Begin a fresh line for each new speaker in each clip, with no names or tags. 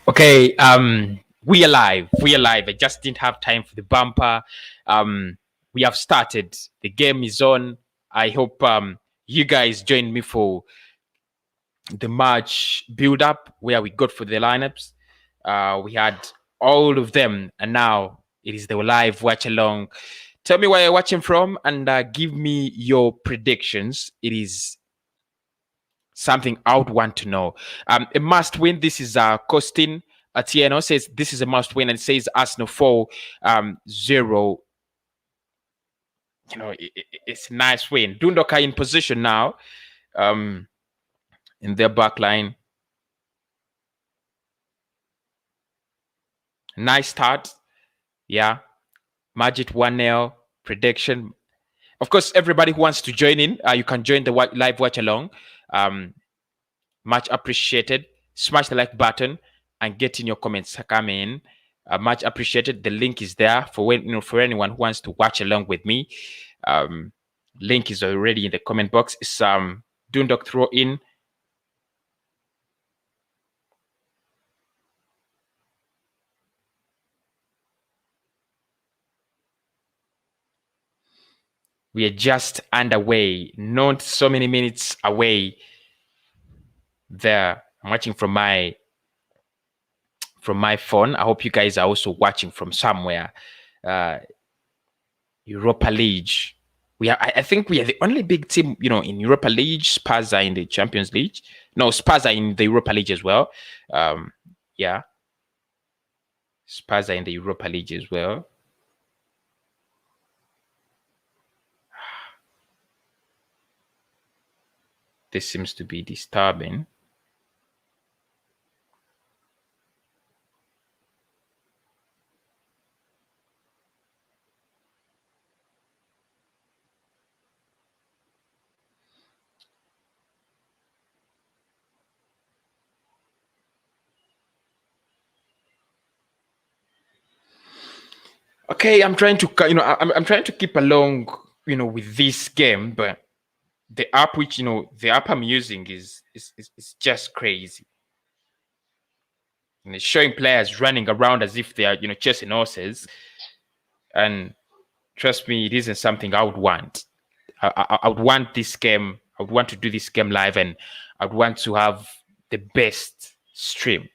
Okay, we are live. We are live. I just didn't have time for the bumper. We have started. The game is on. I hope you guys join me for the match build up where we got for the lineups. We had all of them, and now it is the live watch along. Tell me where you're watching from and give me your predictions. It is something I would want to know. A must win. This is Costin Atieno says this is a must win, and it says Arsenal 4-0. It's a nice win. Dundalk are in position now in their back line. Nice start. Yeah. Magic 1-0 prediction. Of course, everybody who wants to join in, you can join the live watch along. Much appreciated. Smash the like button and get in your comments. Come in. Much appreciated. The link is there for for anyone who wants to watch along with me. Link is already in the comment box. It's Dundalk throw in. We are just underway, not so many minutes away. There, I'm watching from my phone. I hope you guys are also watching from somewhere. Europa League. I think we are the only big team, in Europa League. Spurs are in the Champions League. No, Spurs are in the Europa League as well. Yeah. Spurs are in the Europa League as well. This seems to be disturbing. Okay, I'm trying to, I'm trying to keep along, with this game, but the app I'm using is just crazy. And it's showing players running around as if they are, chasing horses. And trust me, it isn't something I would want. I would want this game. I would want to do this game live, and I would want to have the best stream.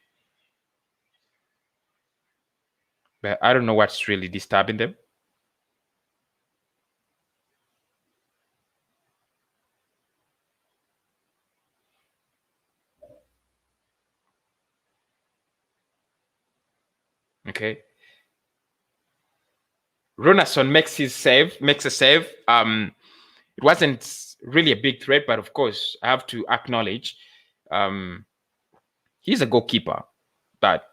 But I don't know what's really disturbing them. Okay. Runason makes a save. It wasn't really a big threat, but of course, I have to acknowledge he's a goalkeeper that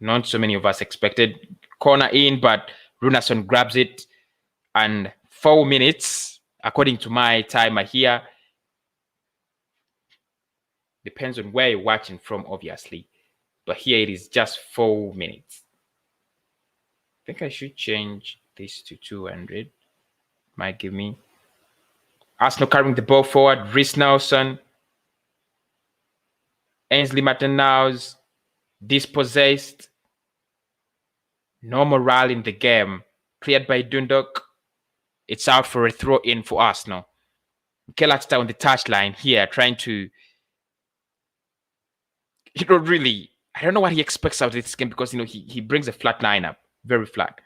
not so many of us expected. Corner in, but Runason grabs it, and 4 minutes, according to my timer here, depends on where you're watching from, obviously, but here it is just 4 minutes. I think I should change this to 200. Might give me Arsenal carrying the ball forward. Rhys Nelson, Ainsley Maitland-Niles dispossessed. No morale in the game. Cleared by Dundalk. It's out for a throw in for Arsenal. Mikel Arteta on the touchline here, trying to, really, I don't know what he expects out of this game, because he brings a flat lineup, very flat.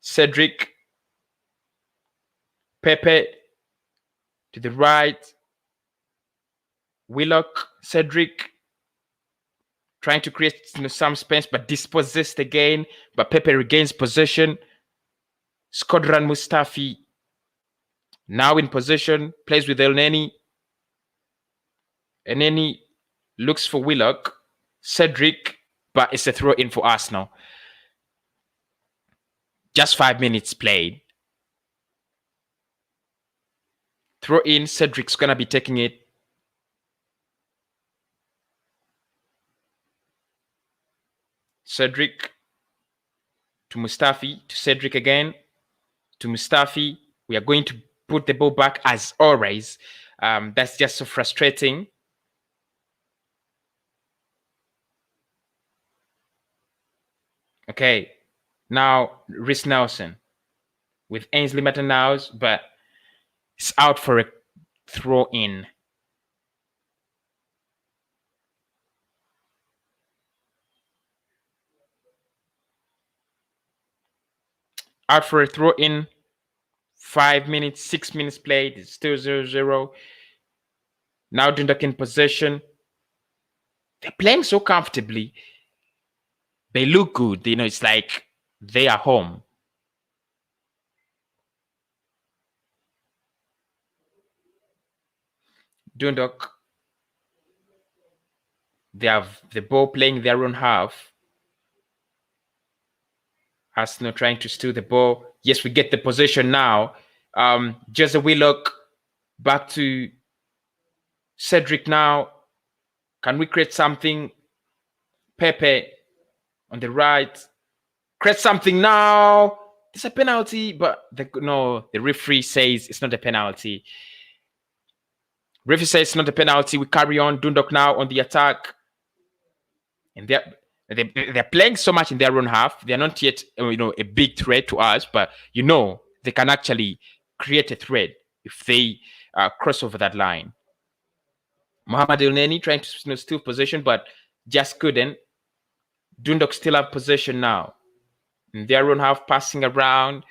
Cedric, Pepe to the right, Willock, Cedric trying to create some space, but dispossessed again. But Pepe regains possession. Skodran Mustafi now in position, plays with Elneny. Elneny looks for Willock, Cedric, but it's a throw in for Arsenal. Just 5 minutes played. Throw in, Cedric's gonna be taking it. Cedric to Mustafi, to Cedric again, to Mustafi. We are going to put the ball back as always. That's just so frustrating. Okay, now Rhys Nelson with Ainsley Maitland-Niles, but it's out for a throw-in. Out for a throw-in. 5 minutes, 6 minutes played. It's still 0-0. Now Dundalk in possession. They're playing so comfortably. They look good. It's like they are home. Dundalk, they have the ball playing their own half. Arsenal trying to steal the ball. Yes, we get the possession now. Jesse Willock back to Cedric now. Can we create something? Pepe on the right. Create something now. It's a penalty, but the referee says it's not a penalty. Referee says it's not a penalty. We carry on. Dundalk now on the attack. And they're playing so much in their own half. They're not yet, a big threat to us, but they can actually create a threat if they cross over that line. Mohamed Elneny trying to steal possession, but just couldn't. Dundalk still have possession now. In their own half, passing around.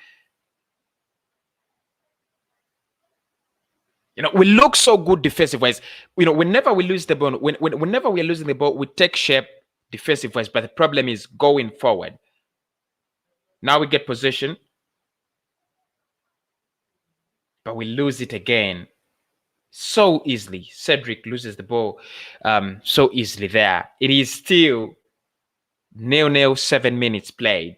We look so good defensive-wise. Whenever we lose the ball, whenever we're losing the ball, we take shape defensive-wise, but the problem is going forward. Now we get possession, but we lose it again so easily. Cedric loses the ball so easily there. It is still 0-0, 7 minutes played.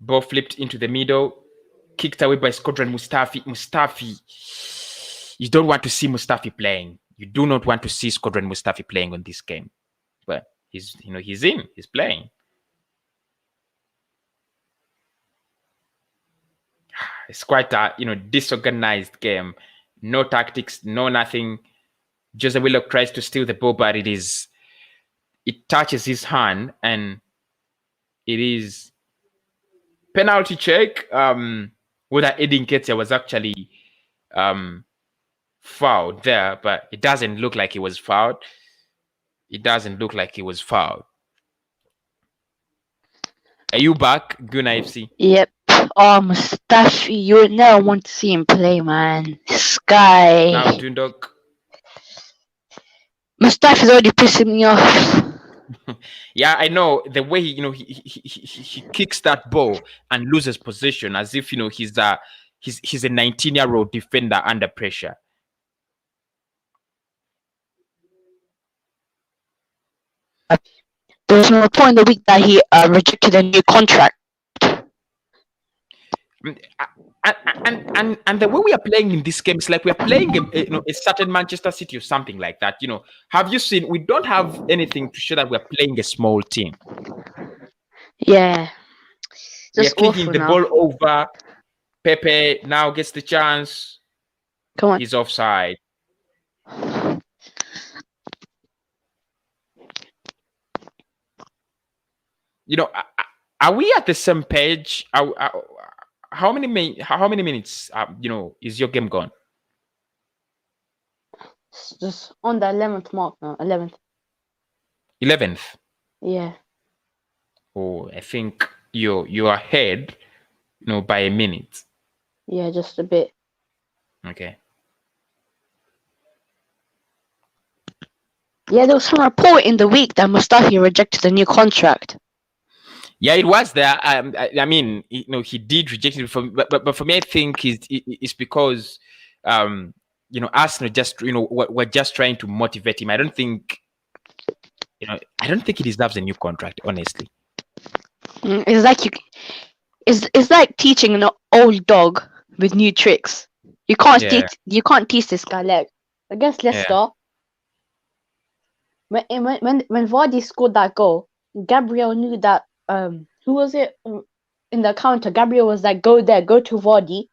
Ball flipped into the middle, kicked away by Squadron Mustafi. You don't want to see Mustafi playing. You do not want to see Squadron Mustafi playing on this game. But he's playing. It's quite a disorganized game. No tactics, no nothing. Jose Willock tries to steal the ball, but it touches his hand, and it is penalty check. Whether Edin Ketia was actually fouled there, but it doesn't look like he was fouled. Are you back, Guna FC?
Yep. Oh, Mustafi, you would never want to see him play, man. This guy.
Now Dundalk.
Mustafi's already pissing me off.
Yeah, I know the way he kicks that ball and loses position as if he's a 19-year-old defender under pressure.
There was no report in the week that he rejected a new contract.
And the way we are playing in this game is like we are playing a certain Manchester City or something like that. Have you seen? We don't have anything to show that we are playing a small team.
Yeah,
we are kicking the ball over. Pepe now gets the chance.
Come on,
he's offside. Are we at the same page? How many minutes? Is your game gone?
It's just on the 11th mark now. 11th.
11th.
Yeah.
Oh, I think you're ahead, by a minute.
Yeah, just a bit.
Okay.
Yeah, there was some report in the week that Mustafi rejected a new contract.
Yeah, it was there. I mean, he did reject it, but for me, I think it's because, Arsenal just, we're just trying to motivate him. I don't think he deserves a new contract, honestly.
It's like teaching an old dog with new tricks. You can't teach this guy. Like against Leicester, when Vardy scored that goal, Gabriel knew that. Who was it in the counter? Gabriel was like, go there, go to Vardy,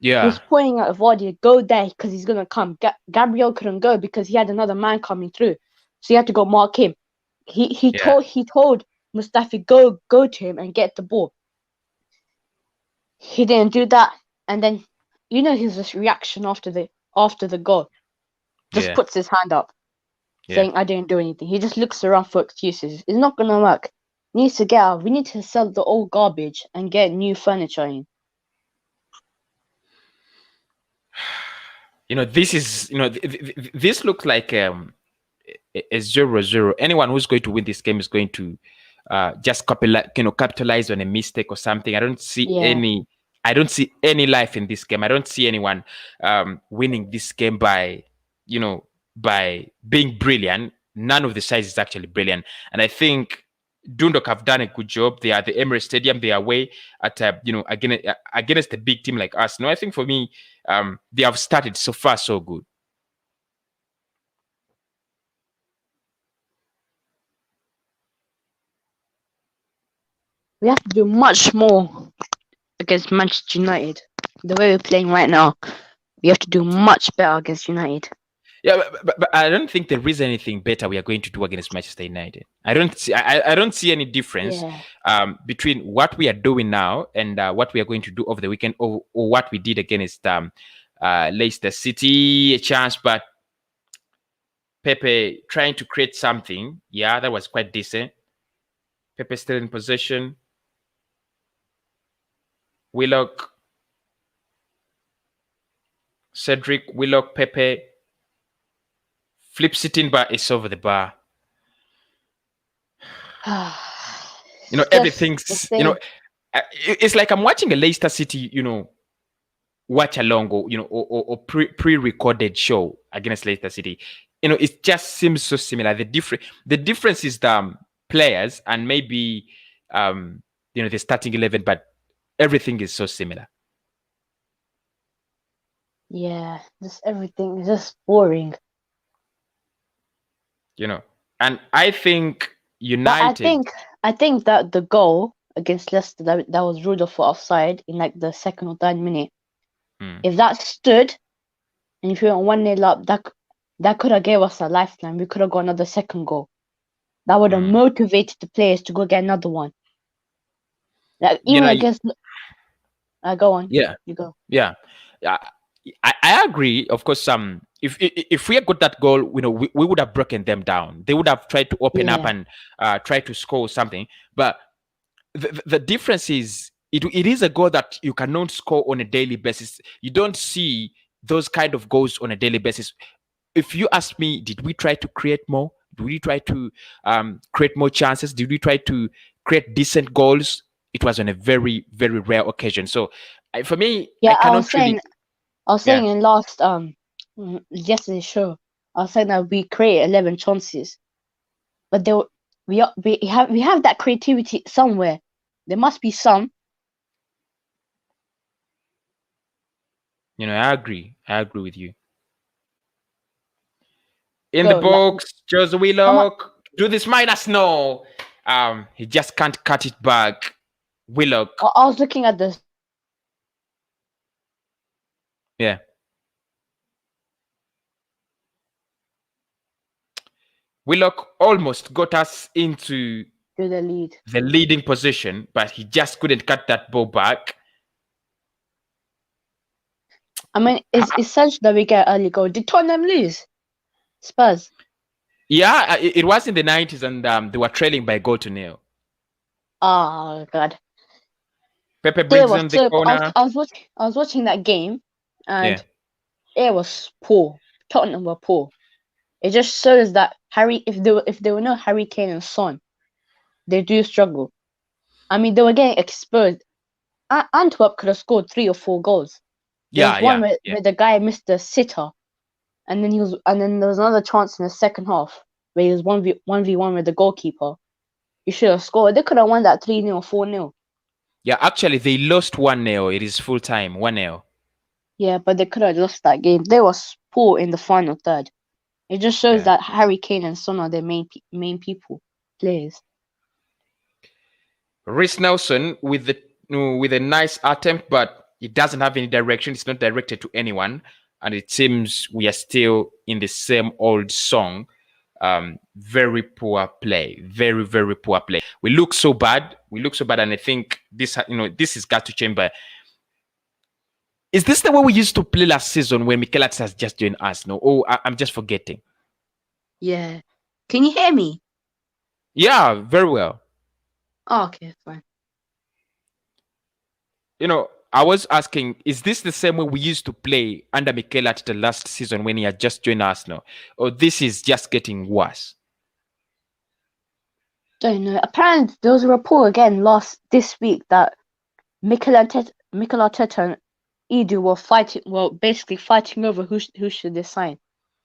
He was
Yeah.
pointing at Vardy, go there because he's gonna come. Gabriel couldn't go because he had another man coming through, so he had to go mark him. He
Yeah.
told Mustafi go to him and get the ball. He didn't do that, and then his reaction after the goal, just
Yeah.
puts his hand up,
Yeah.
saying I didn't do anything. He just looks around for excuses. It's not gonna work. He needs to get out. We need to sell the old garbage and get new furniture in.
This is this looks like a 0-0. Anyone who's going to win this game is going to just capitalize on a mistake or something. I don't see any life in this game. I don't see anyone winning this game by being brilliant. None of the sides is actually brilliant, and I think Dundalk have done a good job. They are the Emirates Stadium. They are away at against a big team like us. No, I think for me, they have started so far so good.
We have to do much more against Manchester United. The way we're playing right now, we have to do much better against United.
Yeah, but I don't think there is anything better we are going to do against Manchester United. I don't see any difference between what we are doing now and what we are going to do over the weekend, or what we did against Leicester City. A chance, but Pepe trying to create something. Yeah, that was quite decent. Pepe still in possession. Willock, Cedric, Willock, Pepe. Flips it in, but it's over the bar. Everything's, it's like I'm watching a Leicester City, watch along, or pre-recorded show against Leicester City. It just seems so similar. The difference is the players and maybe the starting 11, but everything is so similar.
Yeah, just everything is just boring.
And I think United.
But I think that the goal against Leicester that was ruled off for offside in like the second or third minute. If that stood, and if we went 1-0 up, that could have gave us a lifeline. We could have got another second goal. That would have motivated the players to go get another one. Like even against. Go on.
Yeah,
you go.
Yeah, I agree. Of course, if we had got that goal, we would have broken them down. They would have tried to open up and try to score something. But the difference is, it is a goal that you cannot score on a daily basis. You don't see those kind of goals on a daily basis. If you ask me, did we try to create more? Did we try to create more chances? Did we try to create decent goals? It was on a very, very rare occasion. So for me,
I was saying in last yesterday's show, I was saying that we create 11 chances, but we have that creativity somewhere. There must be some.
I agree with you. In the box, Jose Willock, do this minus. No, he just can't cut it back. Willock.
I was looking at this.
Yeah. Willock almost got us into
the
leading position, but he just couldn't cut that ball back.
I mean, it's such that we get early goal. Did Tottenham lose? Spurs.
Yeah, it was in the 90s, and they were trailing by 0-0.
Oh God.
Pepe brings in the corner.
I was watching that game, and it was poor. Tottenham were poor. It just shows that if there were no Harry Kane and Son, they do struggle. I mean, they were getting exposed. Antwerp could have scored 3 or 4 goals. There was one where the guy missed the sitter, and then there was another chance in the second half where he was 1v1 with the goalkeeper. You should have scored. They could have won that 3-0, 4-0.
Yeah, actually, they lost 1-0. It is full time, 1-0.
Yeah, but they could have lost that game. They were poor in the final third. It just shows that Harry Kane and Son are their main players.
Reece Nelson with a nice attempt, but It doesn't have any direction. It's not directed to anyone, and it seems we are still in the same old song. Very poor play. Very, very poor play. We look so bad. And I think this has got to change. But is this the way we used to play last season when Mikel Arteta has just joined us? No, I'm just forgetting.
Yeah. Can you hear me?
Yeah, very well.
Oh, okay, fine.
I was asking, is this the same way we used to play under Mikel Arteta last season when he had just joined Arsenal? Or this is just getting worse?
Don't know. Apparently, there was a report again this week that Mikel Arteta and Edu were basically fighting over who should they sign.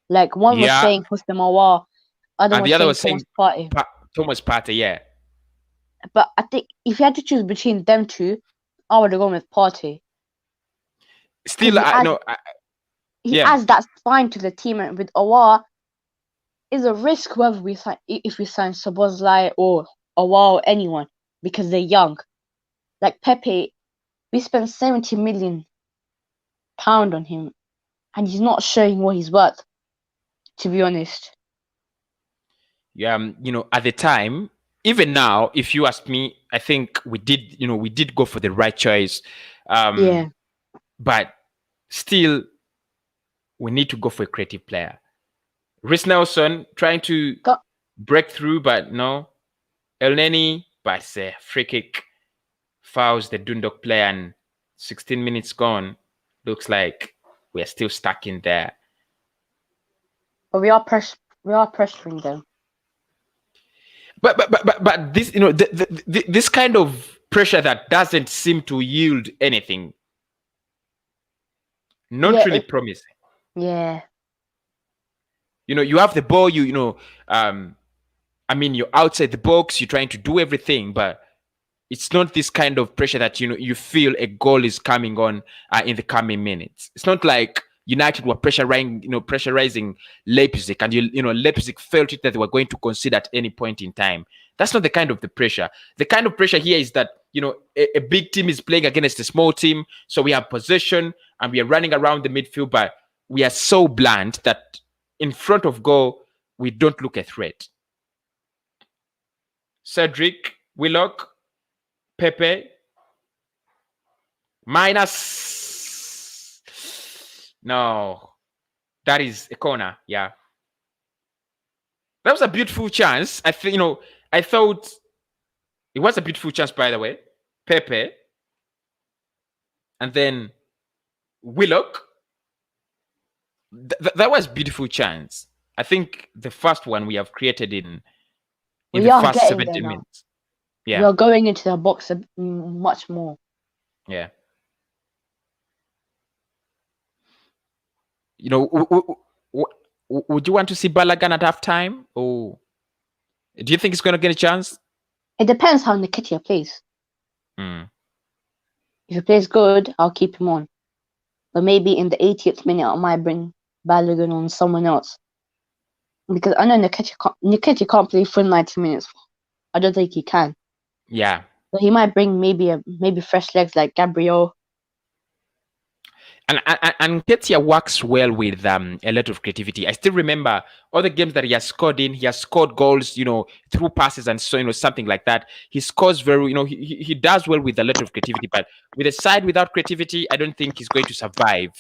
Like one was saying Hosni Mawar,
and the other was saying
Partey.
Thomas Partey, yeah.
But I think if you had to choose between them two, I would have gone with Partey.
Still,
he adds that spine to the team, and with Awar, is a risk whether we sign if we sign Szoboszlai or Awar or anyone because they're young. Like Pepe, we spent £70 million on him, and he's not showing what he's worth. To be honest.
Yeah, at the time, even now, if you ask me, I think we did go for the right choice.
Yeah.
But still, we need to go for a creative player. Reece Nelson trying to break through, but no. El Neni, by a free kick, fouls the Dundalk player, and 16 minutes gone. Looks like we are still stuck in there.
But we are pressuring them.
But this, this kind of pressure that doesn't seem to yield anything. Not really promising.
Yeah.
You have the ball, you're outside the box, you're trying to do everything, but it's not this kind of pressure that you feel a goal is coming on in the coming minutes. It's not like United were pressurizing Leipzig, and Leipzig felt it that they were going to concede at any point in time. That's not the kind of the pressure. The kind of pressure here is that a big team is playing against a small team, so we have possession and we are running around the midfield, but we are so bland that in front of goal we don't look a threat. Cedric, Willock, Pepe, minus. No, that is a corner. Yeah, that was a beautiful chance. I thought it was a beautiful chance, by the way. Pepe, and then Willock. That was a beautiful chance. I think the first one we have created in the first 70 minutes. Yeah,
we are going into the box much more.
Yeah. Would you want to see Balogun at halftime, or do you think he's going to get a chance?
It depends how Nketiah plays.
If
he plays good, I'll keep him on. But maybe in the 80th minute, I might bring Balogun on someone else. Because I know Nketiah can't play full 90 minutes. I don't think he can.
Yeah.
But he might bring maybe fresh legs like Gabriel.
And Nketiah works well with a lot of creativity. I still remember all the games that he has scored in. He has scored goals, through passes and so, something like that. He scores very, he does well with a lot of creativity. But with a side without creativity, I don't think he's going to survive.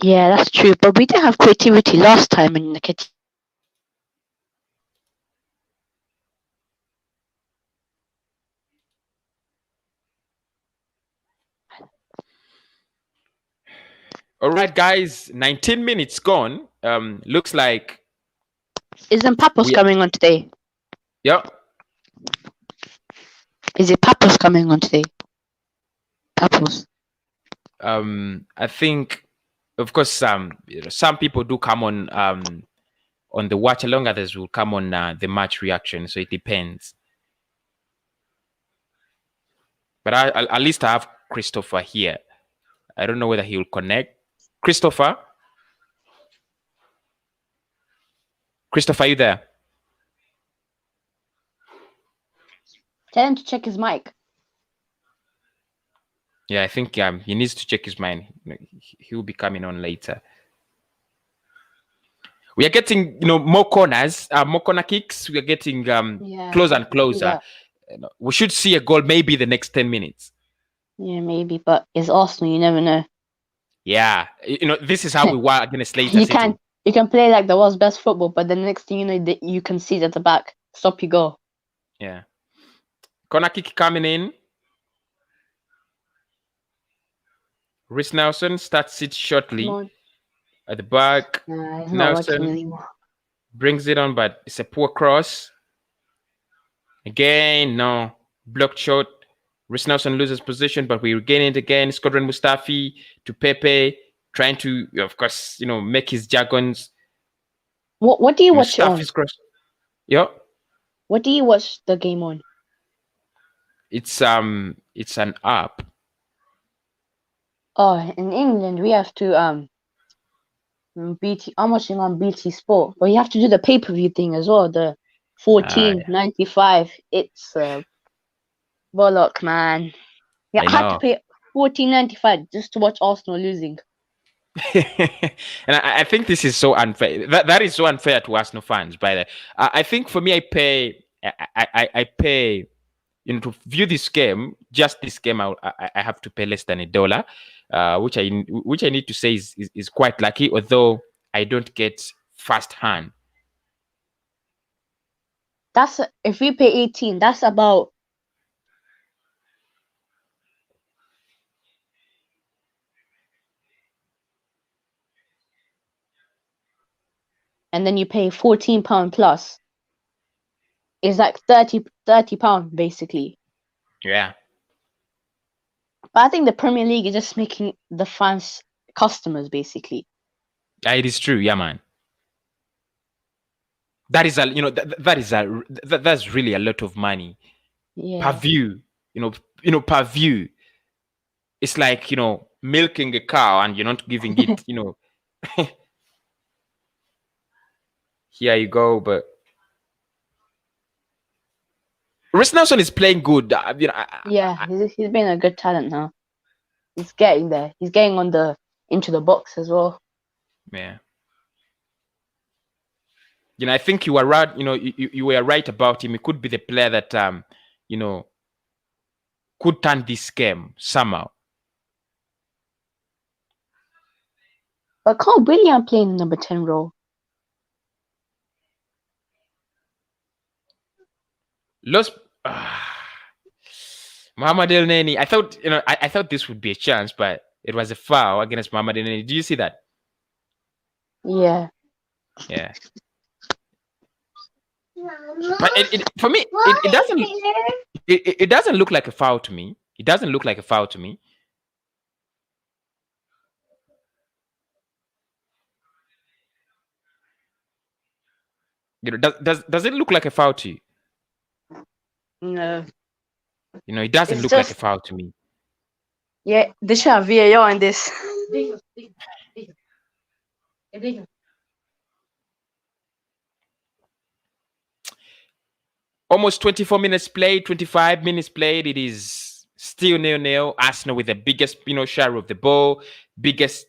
Yeah, that's true. But we didn't have creativity last time in Nketiah.
All right, guys, 19 minutes gone. Looks like.
Isn't Papos coming on today?
Yeah.
Is it Papos coming on today? Papos.
I think, of course, some people do come on the watch along. Others will come on the match reaction. So it depends. But at least I have Christopher here. I don't know whether he will connect. Christopher, are you there?
Tell him to check his mic.
Yeah, I think he needs to check his mind. He will be coming on later. We are getting more corners, more corner kicks. We are getting closer and closer. We should see a goal maybe the next 10 minutes.
Yeah, maybe, but it's Arsenal. You never know.
Yeah, this is how we were against Leicester City.
You can play like the world's best football, but the next thing you know, you can see at the back. Stop, you go.
Yeah. Corner kick coming in. Rhys Nelson starts it shortly at the back.
Nah, it's not
Nelson
working anymore.
brings it on, but it's a poor cross. Again, no. Blocked shot. Rhys Nelson loses position, but we regain it again. Squadron Mustafi to Pepe, trying to, of course, make his jargons.
What do you watch it on?
Cross. Yeah.
What do you watch the game on?
It's an app.
Oh, in England we have to BT. I'm watching on BT Sport, but you have to do the pay-per-view thing as well. The 14.95. It's bollock, man. Yeah, I had to pay 14.95 just to watch Arsenal losing.
And I think this is so unfair. That is so unfair to Arsenal fans. By the way, I think for me, I pay. To view this game, just this game, I have to pay less than $1, which I need to say is quite lucky. Although I don't get first hand.
That's if we pay 18. That's about. And then you pay £14 plus. It's like 30 pounds basically.
Yeah.
But I think the Premier League is just making the fans customers basically.
It is true, yeah, man. That is that's really a lot of money.
Yeah.
Per view, per view. It's like milking a cow and you're not giving it, Here you go, but Rhys Nelson is playing good.
He's been a good talent now. He's getting there. He's getting into the box as well.
Yeah. I think you were right. You were right about him. He could be the player that could turn this game somehow.
But can't William play in the number 10 role?
Mohamed El Neni. I thought I thought this would be a chance, but it was a foul against Mohamed El Neni. Do you see that?
Yeah.
Yeah. But for me, it doesn't. It doesn't look like a foul to me. It doesn't look like a foul to me. Does it look like a foul to you?
No.
It doesn't look like a foul to me.
Yeah, they should have VAR in this.
Almost 24 minutes played, 25 minutes played. It is still 0-0. Arsenal with the biggest, share of the ball, biggest,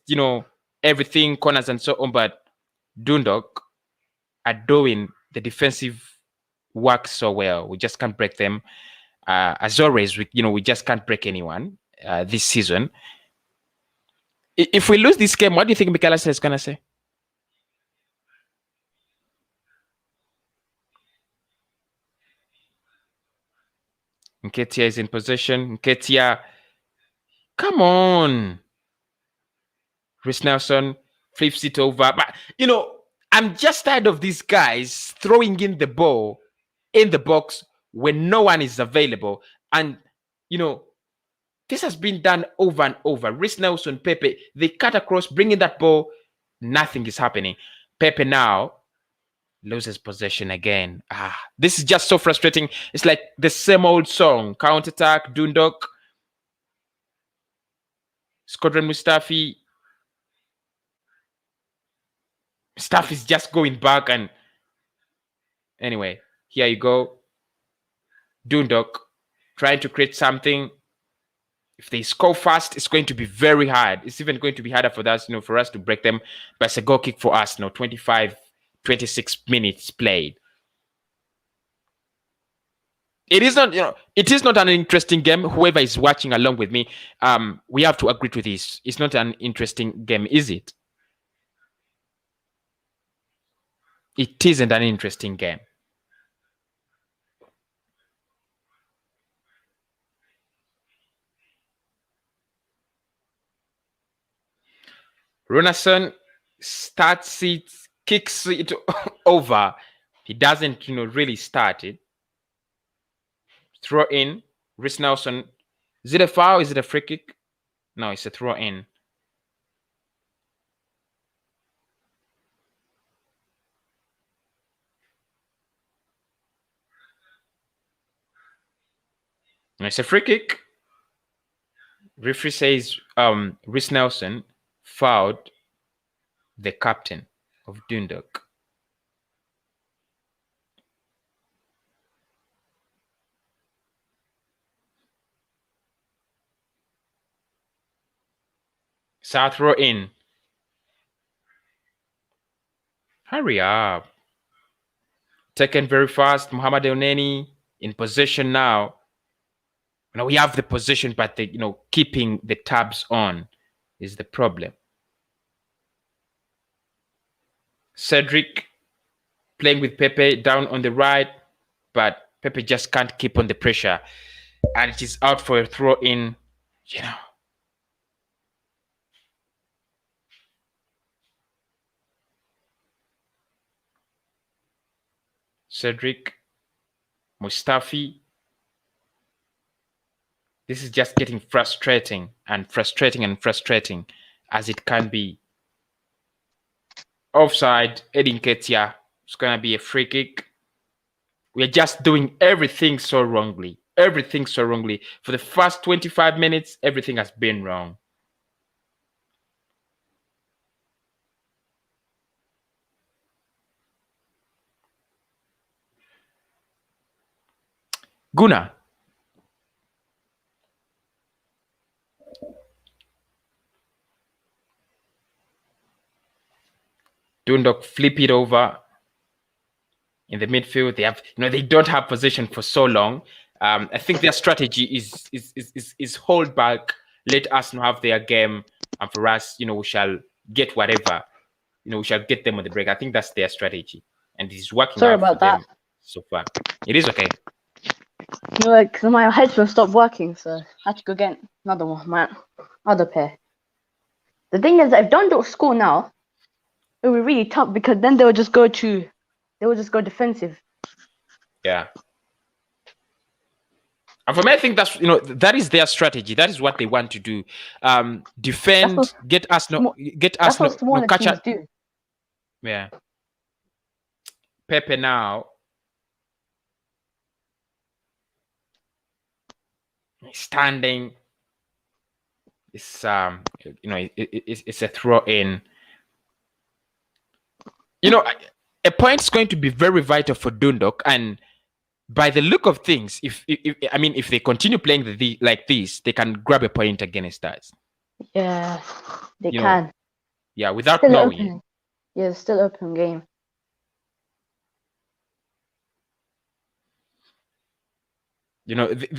everything, corners and so on. But Dundalk are doing the defensive work so well. We just can't break them. As always, we just can't break anyone this season. If we lose this game, what do you think Mikel Arteta is gonna say? Nketiah is in possession. Nketiah, come on. Rhys Nelson flips it over. But, I'm just tired of these guys throwing in the ball in the box when no one is available. And, this has been done over and over. Rhys Nelson, Pepe, they cut across, bringing that ball. Nothing is happening. Pepe now loses possession again. This is just so frustrating. It's like the same old song. Counter-attack, Dundalk. Squadron Mustafi. Stuff is just going back. And anyway, here you go. Dundalk trying to create something. If they score fast, it's going to be very hard. It's even going to be harder for us, for us to break them. But it's a goal kick for us, 25, 26 minutes played. It is not, it is not an interesting game. Whoever is watching along with me, we have to agree to this. It's not an interesting game, is it? It isn't an interesting game. Ronason starts it, kicks it over. He doesn't, really start it. Throw in. Rhys Nelson. Is it a foul? Is it a free kick? No, it's a throw in. No, it's a free kick. Referee says Rhys Nelson fouled the captain of Dundalk. So throw in. Hurry up. Taken very fast. Mohamed Elneny in possession now. We have the possession, but keeping the tabs on is the problem. Cedric playing with Pepe down on the right, but Pepe just can't keep on the pressure, and it is out for a throw in. Cedric, Mustafi. This is just getting frustrating and frustrating and frustrating as it can be. Offside, Edin Ketia. It's going to be a free kick. We're just doing everything so wrongly. Everything so wrongly. For the first 25 minutes, everything has been wrong. Guna. Dundalk flip it over in the midfield. They have, they don't have possession for so long. I think their strategy is hold back, let us have their game, and for us, we shall get whatever. We shall get them on the break. I think that's their strategy, and it's working
Sorry
out
about
for
that.
them so far. It is okay.
Because my headphones stopped working, so I had to go get another one, my other pair. The thing is that if Dundalk score now, it will be really tough because then they will just go defensive.
Yeah. And for me, I think that's that is their strategy. That is what they want to do. Defend, get us
That's what smaller teams do.
Yeah. Pepe now. Standing. It's it's a throw in. A point is going to be very vital for Dundalk, and by the look of things, if they continue playing like this, they can grab a point against us.
Yeah, they can.
Yeah, without
still
knowing.
Open. Yeah, it's still open game.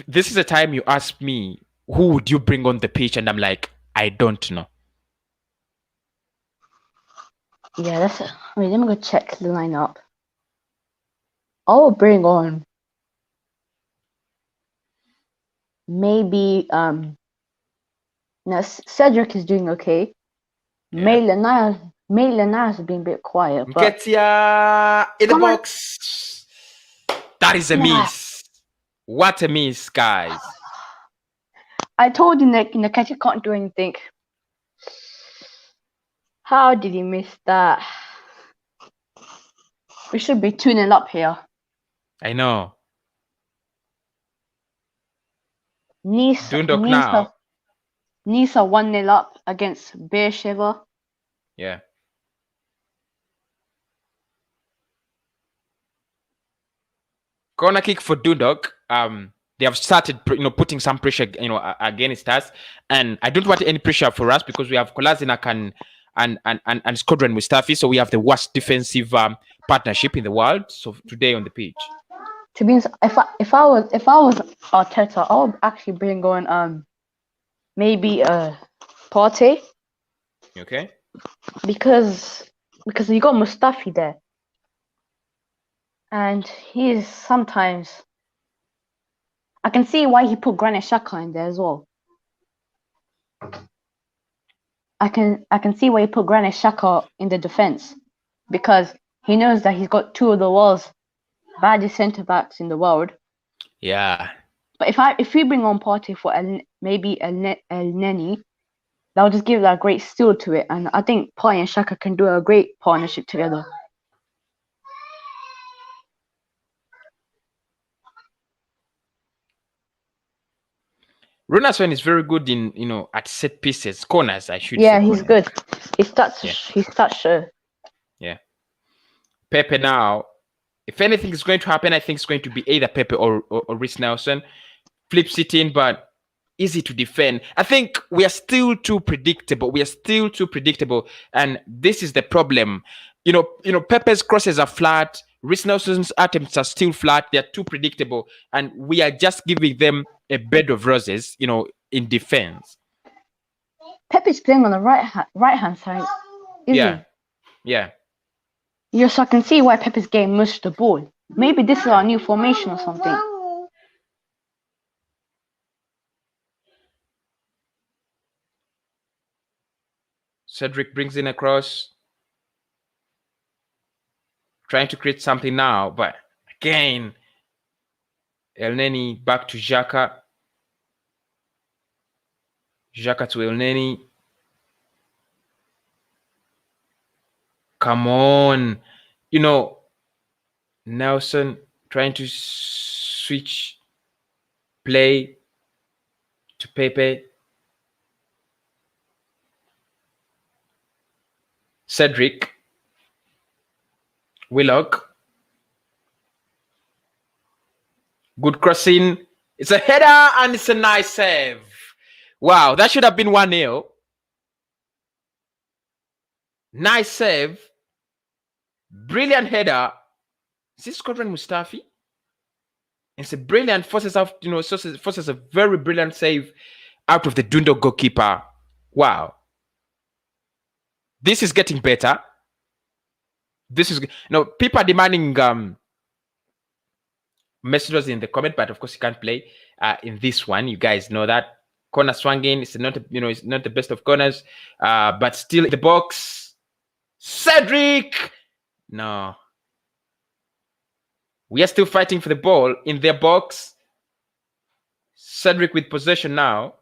This is a time you ask me, who would you bring on the pitch? And I'm like, I don't know.
Yeah, wait, let me go check the lineup. I'll bring on maybe now Cedric is doing okay. Yeah. Maitland has been a bit quiet, but
Ketia in the box. That is a miss. What a miss, guys.
I told you, Nick, Ketia can't do anything. How did he miss that? We should be 2-0 up here.
I know.
Dundalk now. Nice are 1-0 up against Beersheva.
Yeah. Corner kick for Dundalk. They have started, putting some pressure, against us, and I don't want any pressure for us because we have Kolasinac and Squadron Mustafi, so we have the worst defensive partnership in the world. So today on the pitch,
to be honest, if I was Arteta, I would actually bring on maybe Partey.
Okay.
Because you got Mustafi there, and he is sometimes. I can see why he put Granit Xhaka in there as well. I can see why he put Granit Xhaka in the defense, because he knows that he's got two of the world's baddest centre backs in the world.
Yeah.
But if we bring on Partey for maybe El Neni, that'll just give that great steal to it, and I think Partey and Xhaka can do a great partnership together.
Runarsson is very good in, at set pieces, corners, I should say.
Yeah, he's good. He's such a.
Yeah. Pepe now, if anything is going to happen, I think it's going to be either Pepe or Reiss Nelson. Flips it in, but easy to defend. I think we are still too predictable. And this is the problem. Pepe's crosses are flat. Reiss Nelson's attempts are still flat. They're too predictable, and we are just giving them a bed of roses, in defense.
Pepe's playing on the right hand side, isn't
he? Yeah.
Yes, I can see why Pepe's getting most of the ball. Maybe this is our new formation or something.
Cedric brings in a cross, trying to create something now, but again, El Neni back to Xhaka. Xhaka to El Neni. Come on. Nelson trying to switch play to Pepe. Cedric. Willock. Good crossing. It's a header and it's a nice save. Wow, that should have been 1-0. Nice save. Brilliant header. Is this Squadron Mustafi? It's a brilliant, forces a very brilliant save out of the Dundalk goalkeeper. Wow. This is getting better. People are demanding messages in the comment, but of course you can't play in this one. You guys know that. Corner swinging, it's not the best of corners, but still in the box. Cedric! No. We are still fighting for the ball in their box. Cedric with possession now.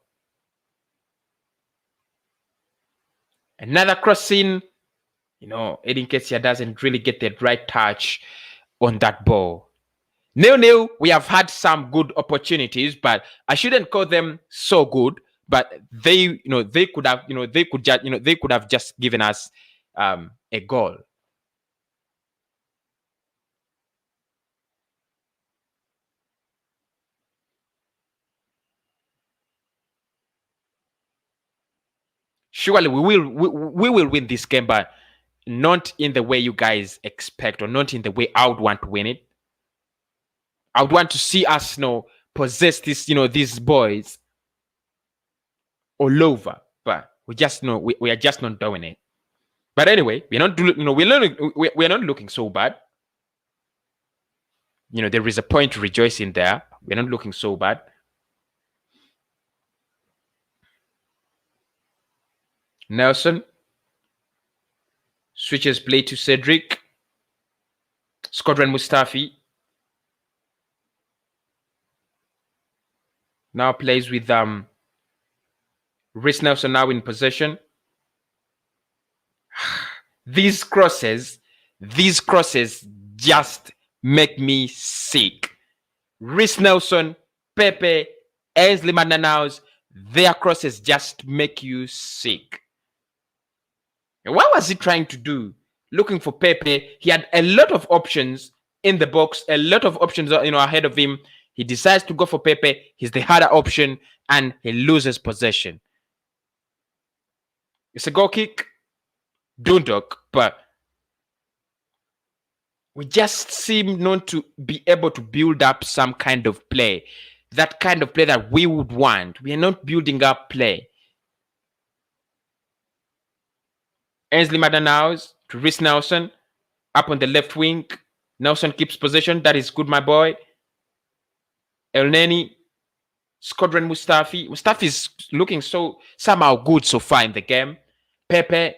Another crossing. Edin Ketia doesn't really get the right touch on that ball. 0-0. We have had some good opportunities, but I shouldn't call them so good. But they could have just given us a goal. Surely we will win this game, but not in the way you guys expect, or not in the way I would want to win it. I would want to see us possess this, these boys all over, but we are just not doing it. But anyway, we're not looking so bad. There is a point to rejoice in there. We're not looking so bad. Nelson switches play to Cedric. Squadron Mustafi now plays with Reiss Nelson now in possession. These crosses just make me sick. Reiss Nelson, Pepe, Ainsley Maitland-Niles, their crosses just make you sick. And what was he trying to do? Looking for Pepe. He had a lot of options in the box, a lot of options, ahead of him. He decides to go for Pepe. He's the harder option, and he loses possession. It's a goal kick, Dundalk, but we just seem not to be able to build up some kind of play. That kind of play that we would want. We are not building up play. Ainsley Madanau's to Rhys Nelson up on the left wing. Nelson keeps possession. That is good, my boy. El Neni, Squadron Mustafi. Mustafi is looking so somehow good so far in the game. Pepe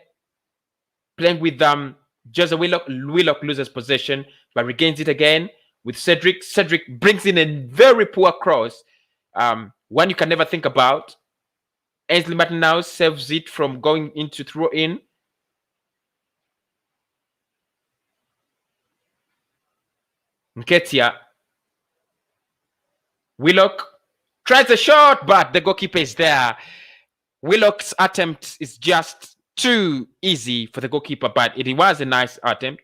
playing with Jose Willock. Willock loses possession but regains it again with Cedric. Cedric brings in a very poor cross. One you can never think about. Ainsley Martin now saves it from going into throw in. Nketiah. Willock tries a shot, but the goalkeeper is there. Willock's attempt is just too easy for the goalkeeper, but it was a nice attempt.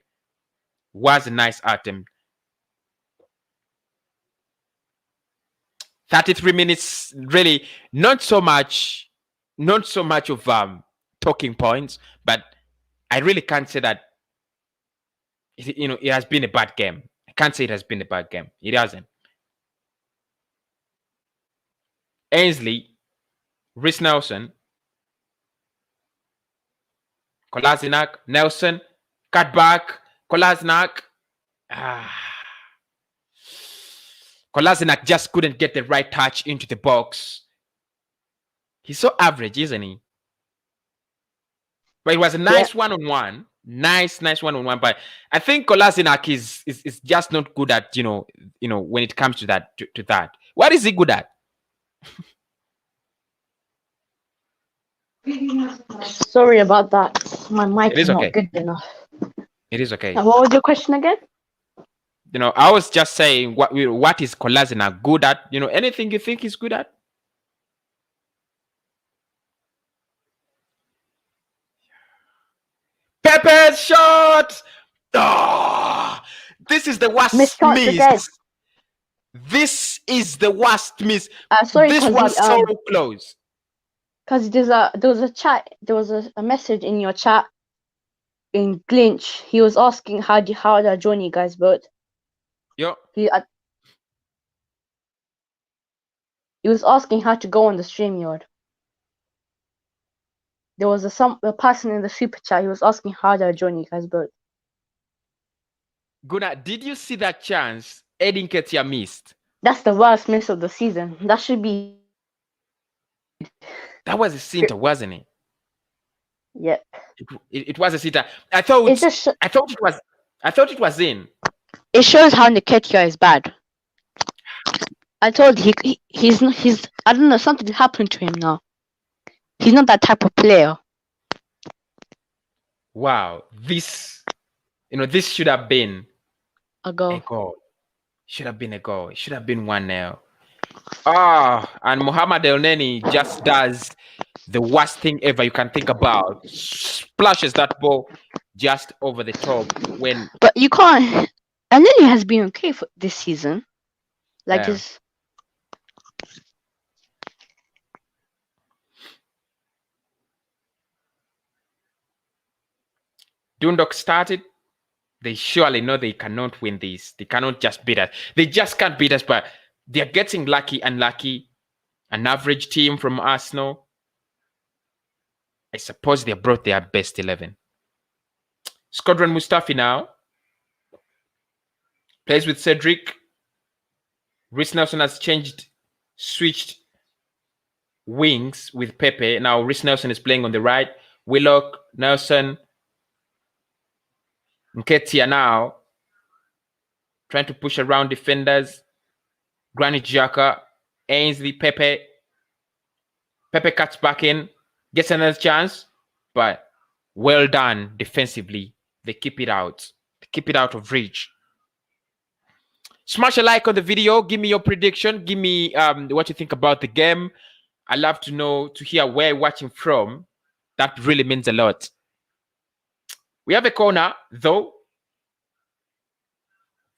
33 minutes, really not so much of talking points, but I really can't say that it has been a bad game. I can't say it has been a bad game. It hasn't. Ainsley, Rhys Nelson, Kolasinac, Nelson, cut back, Kolasinac. Kolasinac just couldn't get the right touch into the box. He's so average, isn't he? But it was a nice one-on-one. Nice one-on-one. But I think Kolasinac is just not good at, when it comes to that. To that. What is he good at?
Sorry about that. My mic is not good enough.
It is okay.
Now, what was your question again?
I was just saying, what is Kolasinac good at? Anything you think he's good at? Pepe's shot! Oh, this is the worst miss. This is the worst miss.
Sorry,
this was so close.
Because there was a chat, there was a message in your chat in Glinch. He was asking how did I join you guys vote?
Yeah.
He was asking how to go on the StreamYard. There was a person in the super chat. He was asking how did I join you guys vote?
Gunnar, did you see that chance Eddie Nketiah missed?
That's the worst miss of the season. That should be.
That was a sitter, wasn't it?
Yep.
It was a sitter. I thought it was in.
It shows how Nketiah is bad. I told he's I don't know, something happened to him now. He's not that type of player.
Wow, this should have been
a goal.
Should have been a goal. It should have been 1-0. And Mohamed El Neni just does the worst thing ever you can think about. Splashes that ball just over the top when.
But you can't. El Neni has been okay for this season. His.
Dundalk started. They surely know they cannot win this. They cannot just beat us. They just can't beat us, but they're getting lucky and lucky. An average team from Arsenal. I suppose they brought their best 11. Squadron Mustafi now. Plays with Cedric. Rhys Nelson has switched wings with Pepe. Now Rhys Nelson is playing on the right. Willock, Nelson. Nketiah now trying to push around defenders. Granit Xhaka, Ainsley, Pepe. Pepe cuts back in, gets another chance, but well done defensively. They keep it out. They keep it out of reach. Smash a like on the video. Give me your prediction. Give me what you think about the game. I love to hear where you're watching from. That really means a lot. We have a corner, though.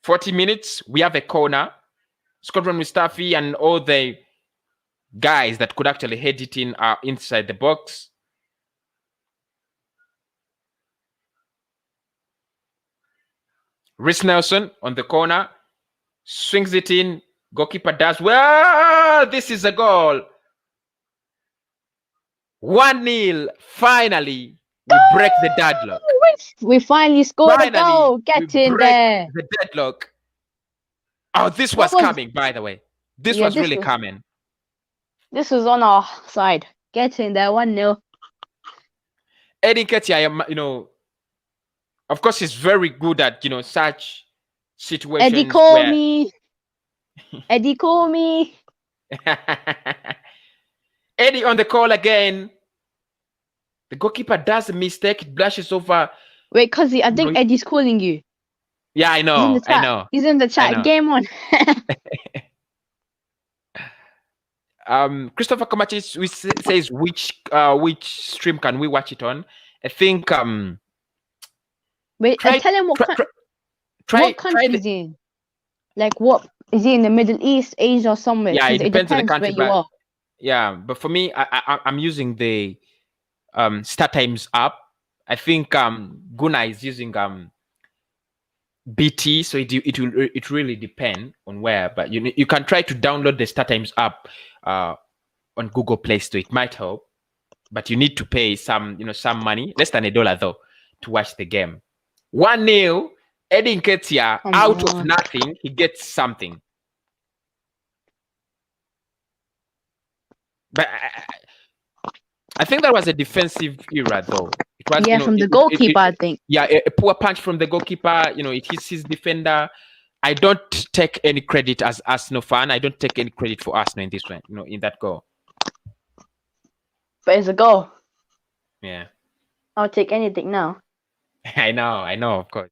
40 minutes, we have a corner. Squadron Mustafi and all the guys that could actually head it in are inside the box. Rhys Nelson on the corner, swings it in. Goalkeeper does well. This is a goal. 1-0. Finally, we break the deadlock.
We finally scored a goal. Get in there.
The deadlock. Oh, this was coming, by the way. This was really coming.
This was on our side. Get in there, 1-0.
Eddie Nketiah, of course, he's very good at, such situations.
Eddie, call me. Eddie, call me.
Eddie on the call again. The goalkeeper does a mistake. It blushes over.
Wait, Cuzzy, I think Eddie's calling you.
Yeah, I know.
He's in the chat. Game on.
Christopher Komachi says which stream can we watch it on? I think
wait, tell him what country is he in. Like, what is he in the Middle East, Asia, or somewhere?
Yeah, it depends on the country.
Where you are.
Yeah, but for me, I'm using the Star Times app. I think Guna is using BT, so it really depend on where. But you can try to download the Star Times app on Google Play Store. It might help, but you need to pay some money, less than $1 though, to watch the game. 1-0. Eddie Nketiah, out of nothing, he gets something. But I think that was a defensive error, though. It was,
from the goalkeeper, I think.
Yeah, a poor punch from the goalkeeper. It hits his defender. I don't take any credit as Arsenal fan. I don't take any credit for Arsenal in this one, in that goal.
But it's a goal.
Yeah.
I'll take anything now.
I know, of course.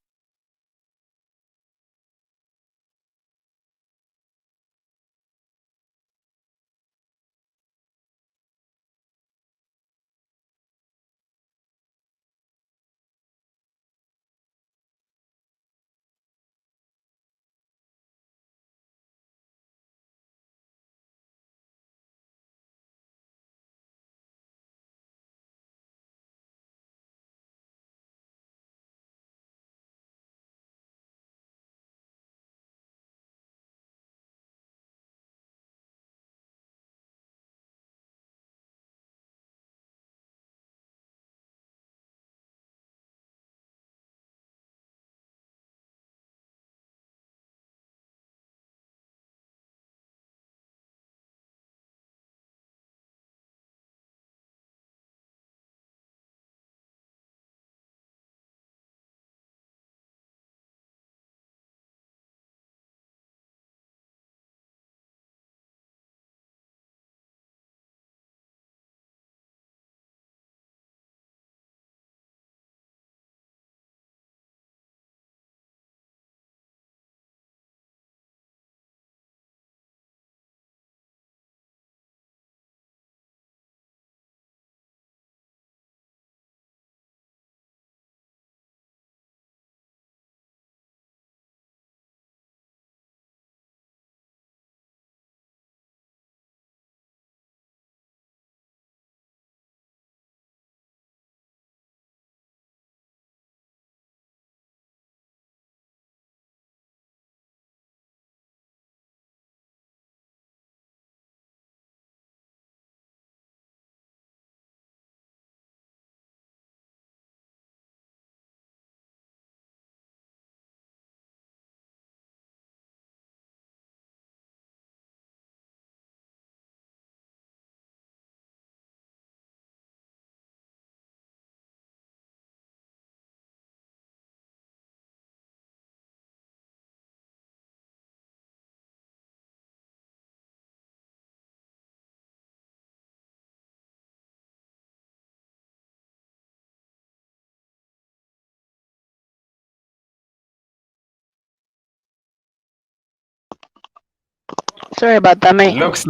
Sorry about that, mate.
Looks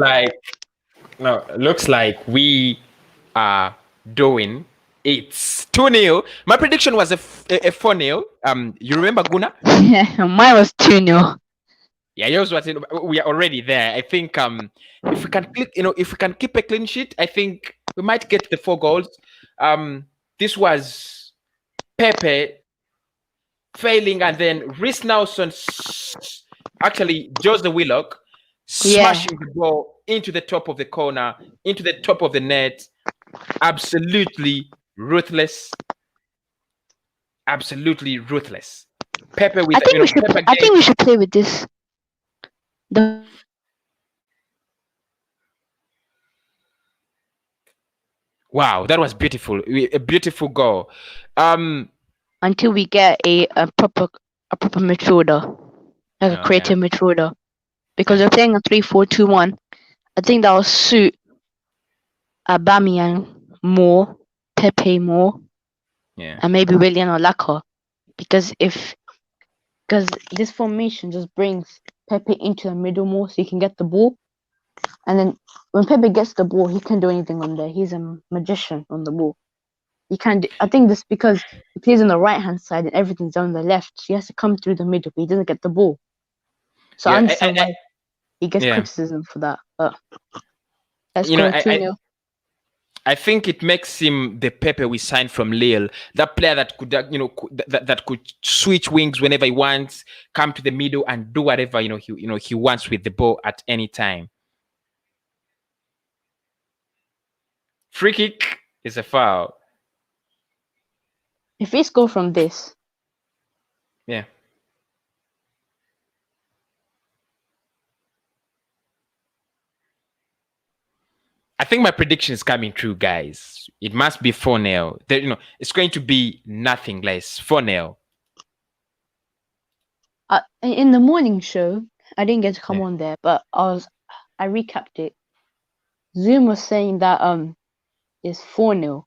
like we are doing. It's 2-0. My prediction was a 4-0. You remember, Guna?
Yeah, mine was 2-0.
Yeah, yours was. We are already there. I think if we can if we can keep a clean sheet, I think we might get the 4 goals. This was Pepe failing, and then Reece Nelson, actually Jose Willock, smashing the ball into the top of the corner, into the top of the net. Absolutely ruthless. Absolutely ruthless. Pepe with Pepe
I think we should play with this. The
Wow, that was beautiful. A beautiful goal.
Until we get a proper midfielder, like a creative midfielder, because they're playing a 3-4-2-1. I think that will suit Aubameyang more, Pepe more, and maybe Willian or Laka, because this formation just brings Pepe into the middle more, so he can get the ball, and then when Pepe gets the ball, he can do anything on there. He's a magician on the ball. He can't. I think this because he plays on the right hand side and everything's on the left. So he has to come through the middle, but he doesn't get the ball. So I understand why he gets criticism for that. But let's go 2-0.
I think it makes him the Pepe we signed from Lille, that player that could, that could switch wings whenever he wants, come to the middle and do whatever he wants with the ball at any time. Free kick is a foul.
If we score from this,
yeah. I think my prediction is coming true, guys. It must be 4-0. It's going to be nothing less. 4-0.
In the morning show, I didn't get to come on there, but I recapped it. Zoom was saying that it's 4-0.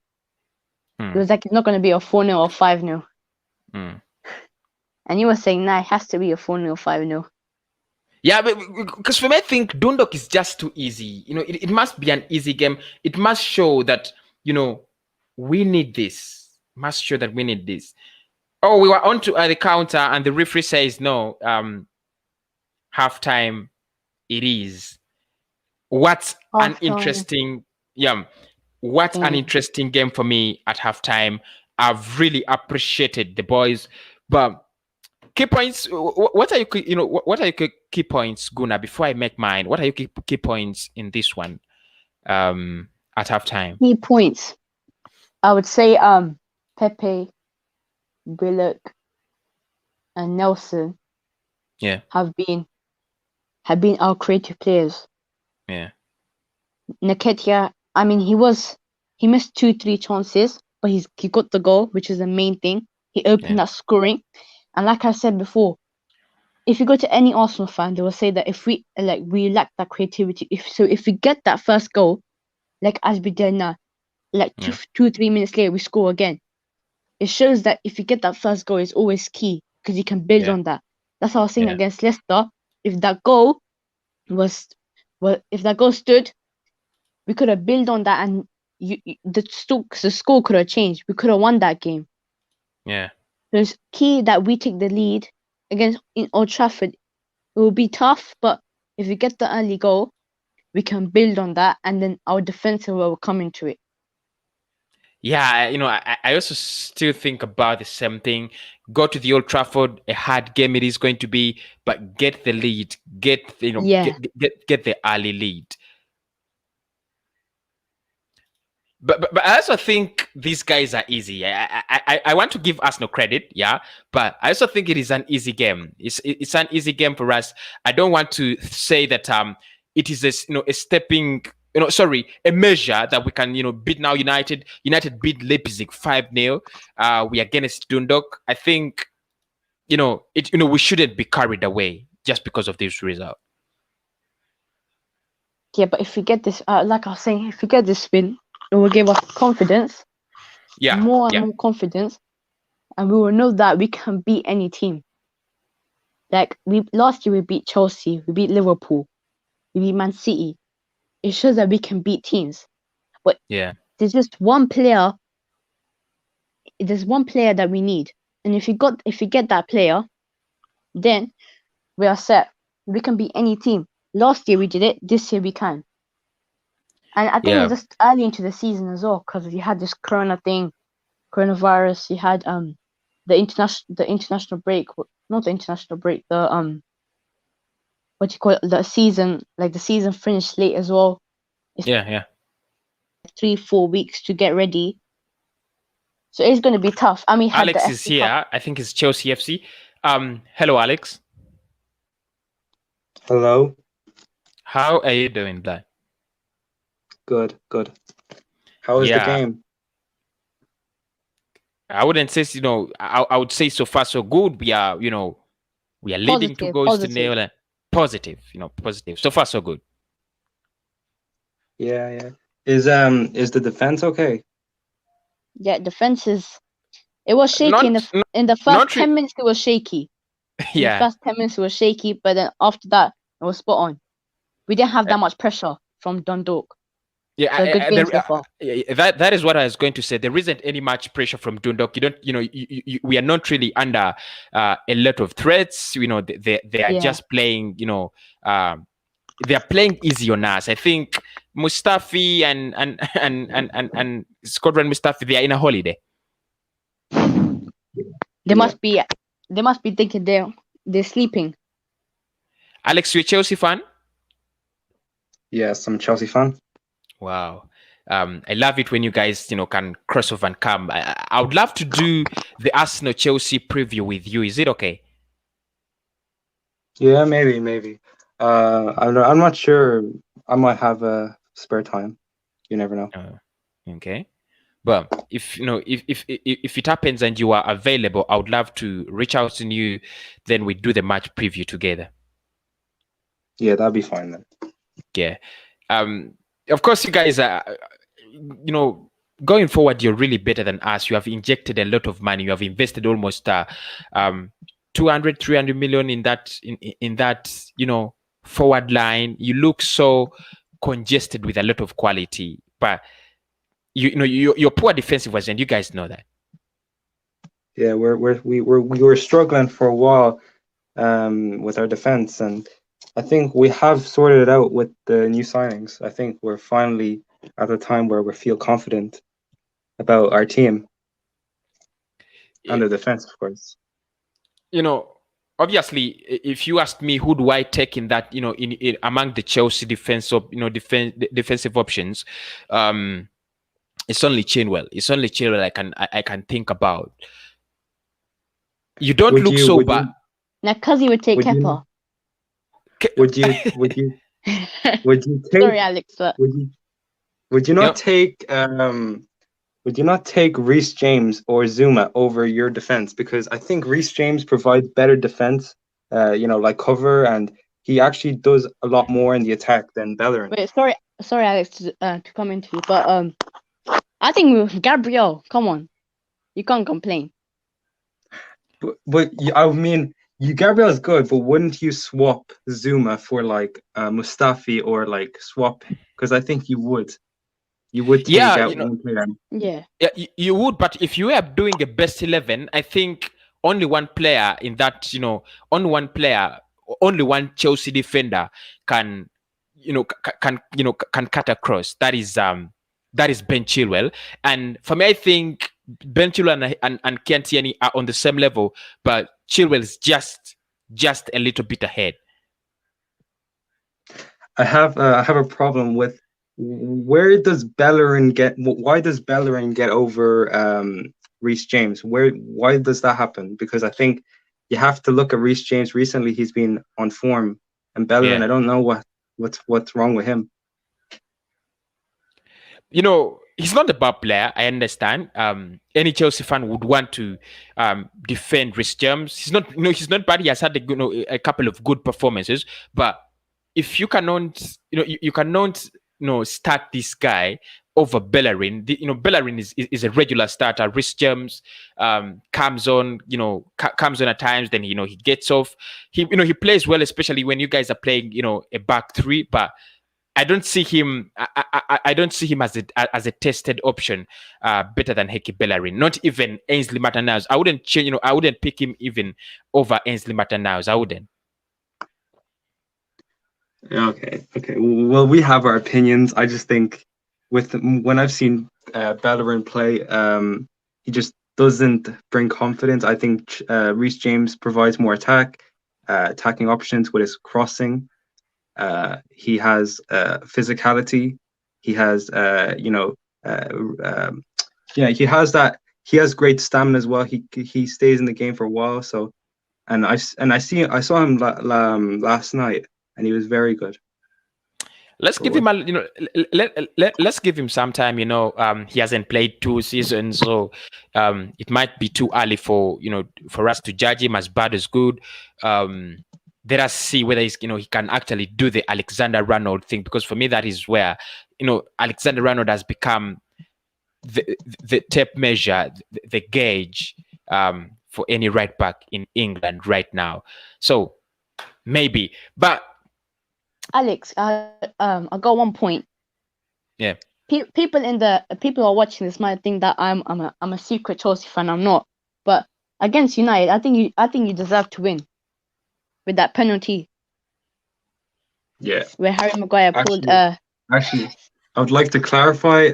It was like it's not going to be a 4-0 or 5-0. And you were saying, nah, it has to be a 4-0, 5-0.
Yeah, because for me, I think Dundalk is just too easy. It must be an easy game. It must show that, we need this. Must show that we need this. Oh, we were on to the counter and the referee says no. Halftime, it is. What an interesting game for me at halftime. I've really appreciated the boys, but key points. What are your key points, Guna? Before I make mine, what are your key points in this one? At halftime.
Key points. I would say Pepe, Willock, and Nelson. Have been our creative players.
Yeah.
Nketiah, I mean, he missed 2-3 chances, but he got the goal, which is the main thing. He opened that scoring. And like I said before, if you go to any Arsenal fan, they will say that if we lack that creativity. If we get that first goal, like as we did now, 2-3 minutes later we score again. It shows that if you get that first goal, it's always key because you can build on that. That's what I was saying against Leicester. If that goal stood, we could have built on that, and the score could have changed. We could have won that game.
Yeah.
So it's key that we take the lead in Old Trafford. It will be tough, but if we get the early goal, we can build on that, and then our defense will come into it.
Yeah, I also still think about the same thing. Go to the Old Trafford, a hard game it is going to be, but get the lead, get the early lead. But I also think these guys are easy. I want to give Arsenal credit, but I also think it is an easy game. It's an easy game for us. I don't want to say that it is a measure that we can beat now. United beat Leipzig 5-0. We against Dundalk. I think we shouldn't be carried away just because of this result.
Yeah, but if we get this, like I was saying, if we get this win, it will give us confidence. More and more confidence, and we will know that we can beat any team. Like last year, we beat Chelsea, we beat Liverpool, we beat Man City. It shows that we can beat teams. But there's just one player. There's one player that we need, and if you get that player, then we are set. We can beat any team. Last year we did it. This year we can. And I think it's just early into the season as well, because you had this coronavirus. You had the international break, not the international break. The what do you call it? The season finished late as well. It's 3-4 weeks to get ready. So it's going to be tough. And we had
Alex
the
is here. I think it's Chelsea FC. Hello, Alex.
Hello.
How are you doing, Black?
Good. How is the game?
I wouldn't say, I would say so far so good. We are leading to goals to nil. Positive. So far so good.
Yeah. Is the defense okay?
Yeah, defense it was shaky in the first 10 minutes. It was shaky. In the first 10 minutes it was shaky, but then after that it was spot on. We didn't have that much pressure from Dundalk.
Yeah,
so good game so far.
That is what I was going to say. There isn't any much pressure from Dundalk. We are not really under a lot of threats. They are just playing. They are playing easy on us. I think Mustafi and Squadron Mustafi, they are in a holiday.
They must be thinking they're sleeping.
Alex, you a Chelsea fan?
Yes, I'm a Chelsea fan.
Wow. I love it when you guys, can cross over and come. I would love to do the Arsenal Chelsea preview with you. Is it okay?
Yeah, maybe. I'm not sure. I might have a spare time. You never know.
Okay. But if it happens and you are available, I would love to reach out to you. Then we do the match preview together.
Yeah, that'd be fine then.
Yeah. Of course, you guys are, going forward, you're really better than us. You have injected a lot of money. You have invested almost 200, 300 million in that, forward line. You look so congested with a lot of quality, but you're poor defensive-wise, and you guys know that.
Yeah, we were struggling for a while with our defense, and I think we have sorted it out with the new signings. I think we're finally at a time where we feel confident about our team and the defense, of course.
Obviously, if you ask me, who do I take in that, in among the Chelsea defensive options, it's only Chilwell. It's only Chilwell I can think about. You don't look so bad.
Now, Cuzzy would take Kepa.
Would you take?
Sorry, Alex.
Would you not take? Would you not take Reece James or Zuma over your defense? Because I think Reece James provides better defense, like cover, and he actually does a lot more in the attack than Bellerin.
Wait, sorry, Alex, to come into you, but I think Gabriel. Come on, you can't complain.
But I mean, Gabriel is good, but wouldn't you swap Zuma for like Mustafi or like swap? Because I think you would. You would take out one player.
Yeah,
you would. But if you are doing a best 11, I think only one player in that, only one Chelsea defender can cut across. That is Ben Chilwell. And for me, I think Ben Chilwell and Kian Tierney are on the same level, but Chilwell is just a little bit ahead.
I have a problem with why does Bellerin get over Reece James? Why does that happen? Because I think you have to look at Reece James. Recently, he's been on form, and Bellerin, I don't know what's wrong with him.
He's not a bad player. I understand. Any Chelsea fan would want to defend Reece James. He's not bad. He has had a couple of good performances, but if you cannot, you cannot, start this guy over Bellerin. Bellerin is a regular starter. Reece James comes on at times. Then he gets off. He plays well, especially when you guys are playing a back three. But I don't see him. I don't see him as a tested option better than Heki Bellerin. Not even Ainsley Maitland-Niles. I wouldn't change. I wouldn't pick him even over Ainsley Maitland-Niles. I wouldn't.
Okay. Well, we have our opinions. I just think when I've seen Bellerin play, he just doesn't bring confidence. I think Reece James provides more attacking options with his crossing. He has physicality. He has, uh, um, yeah, he has that. He has great stamina as well. He stays in the game for a while. So, I saw him last night, and he was very good.
Let's give him let's give him some time. He hasn't played 2 seasons, so it might be too early for us to judge him as bad as good. Let us see whether he can actually do the Alexander Arnold thing, because for me that is where Alexander Arnold has become the tape measure, the gauge for any right back in England right now. So maybe, but
Alex, I got one point.
yeah.
People who are watching this might think that I'm a secret Chelsea fan. I'm not. But against United, I think you deserve to win with that penalty.
Yeah.
Where Harry Maguire pulled.
Actually, I would like to clarify.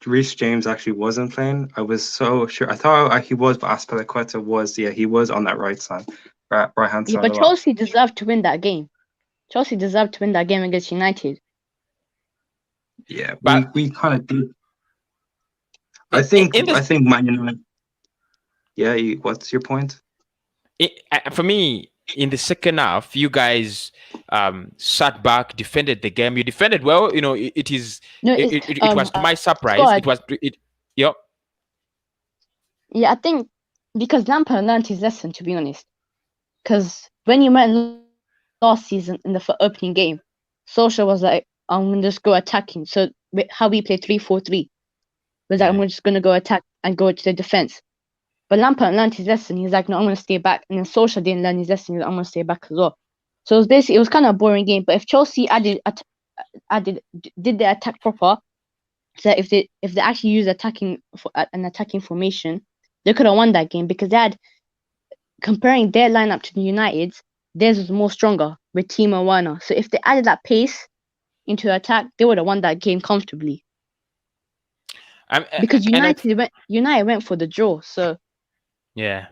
Reece James actually wasn't playing. I was so sure. I thought he was, but Azpilicueta was. Yeah, he was on that right side, right hand side.
Yeah, but Chelsea deserved to win that game. Chelsea deserved to win that game against United.
Yeah, but we kind of did. I think Man United. Yeah, what's your point?
For me, in the second half, you guys sat back, defended the game. You defended well. It was to my surprise. Yep.
Yeah, I think because Lampard learned his lesson, to be honest. Because when you went last season in the opening game, Solskjaer was like, I'm going to just go attacking. So how we play 3-4-3 was like, I'm just going to go attack and go to the defense. But Lampard learned his lesson. He's like, no, I'm going to stay back. And then Solskjaer didn't learn his lesson. He's like, I'm going to stay back as well. So it was kind of a boring game. But if Chelsea did the attack proper, so if they actually used an attacking formation, they could have won that game, because they had, comparing their lineup to the United's, theirs was more stronger with Timo Werner. So if they added that pace into attack, they would have won that game comfortably. Because United went for the draw. So
yeah,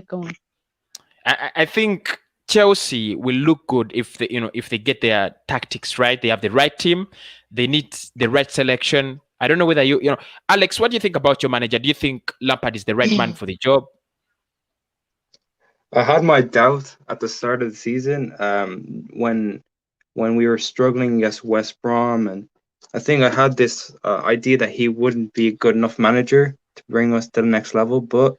go on.
I think Chelsea will look good if they get their tactics right. They have the right team. They need the right selection. I don't know whether Alex, what do you think about your manager? Do you think Lampard is the right man for the job?
I had my doubt at the start of the season, when we were struggling against West Brom, and I think I had this idea that he wouldn't be a good enough manager to bring us to the next level. But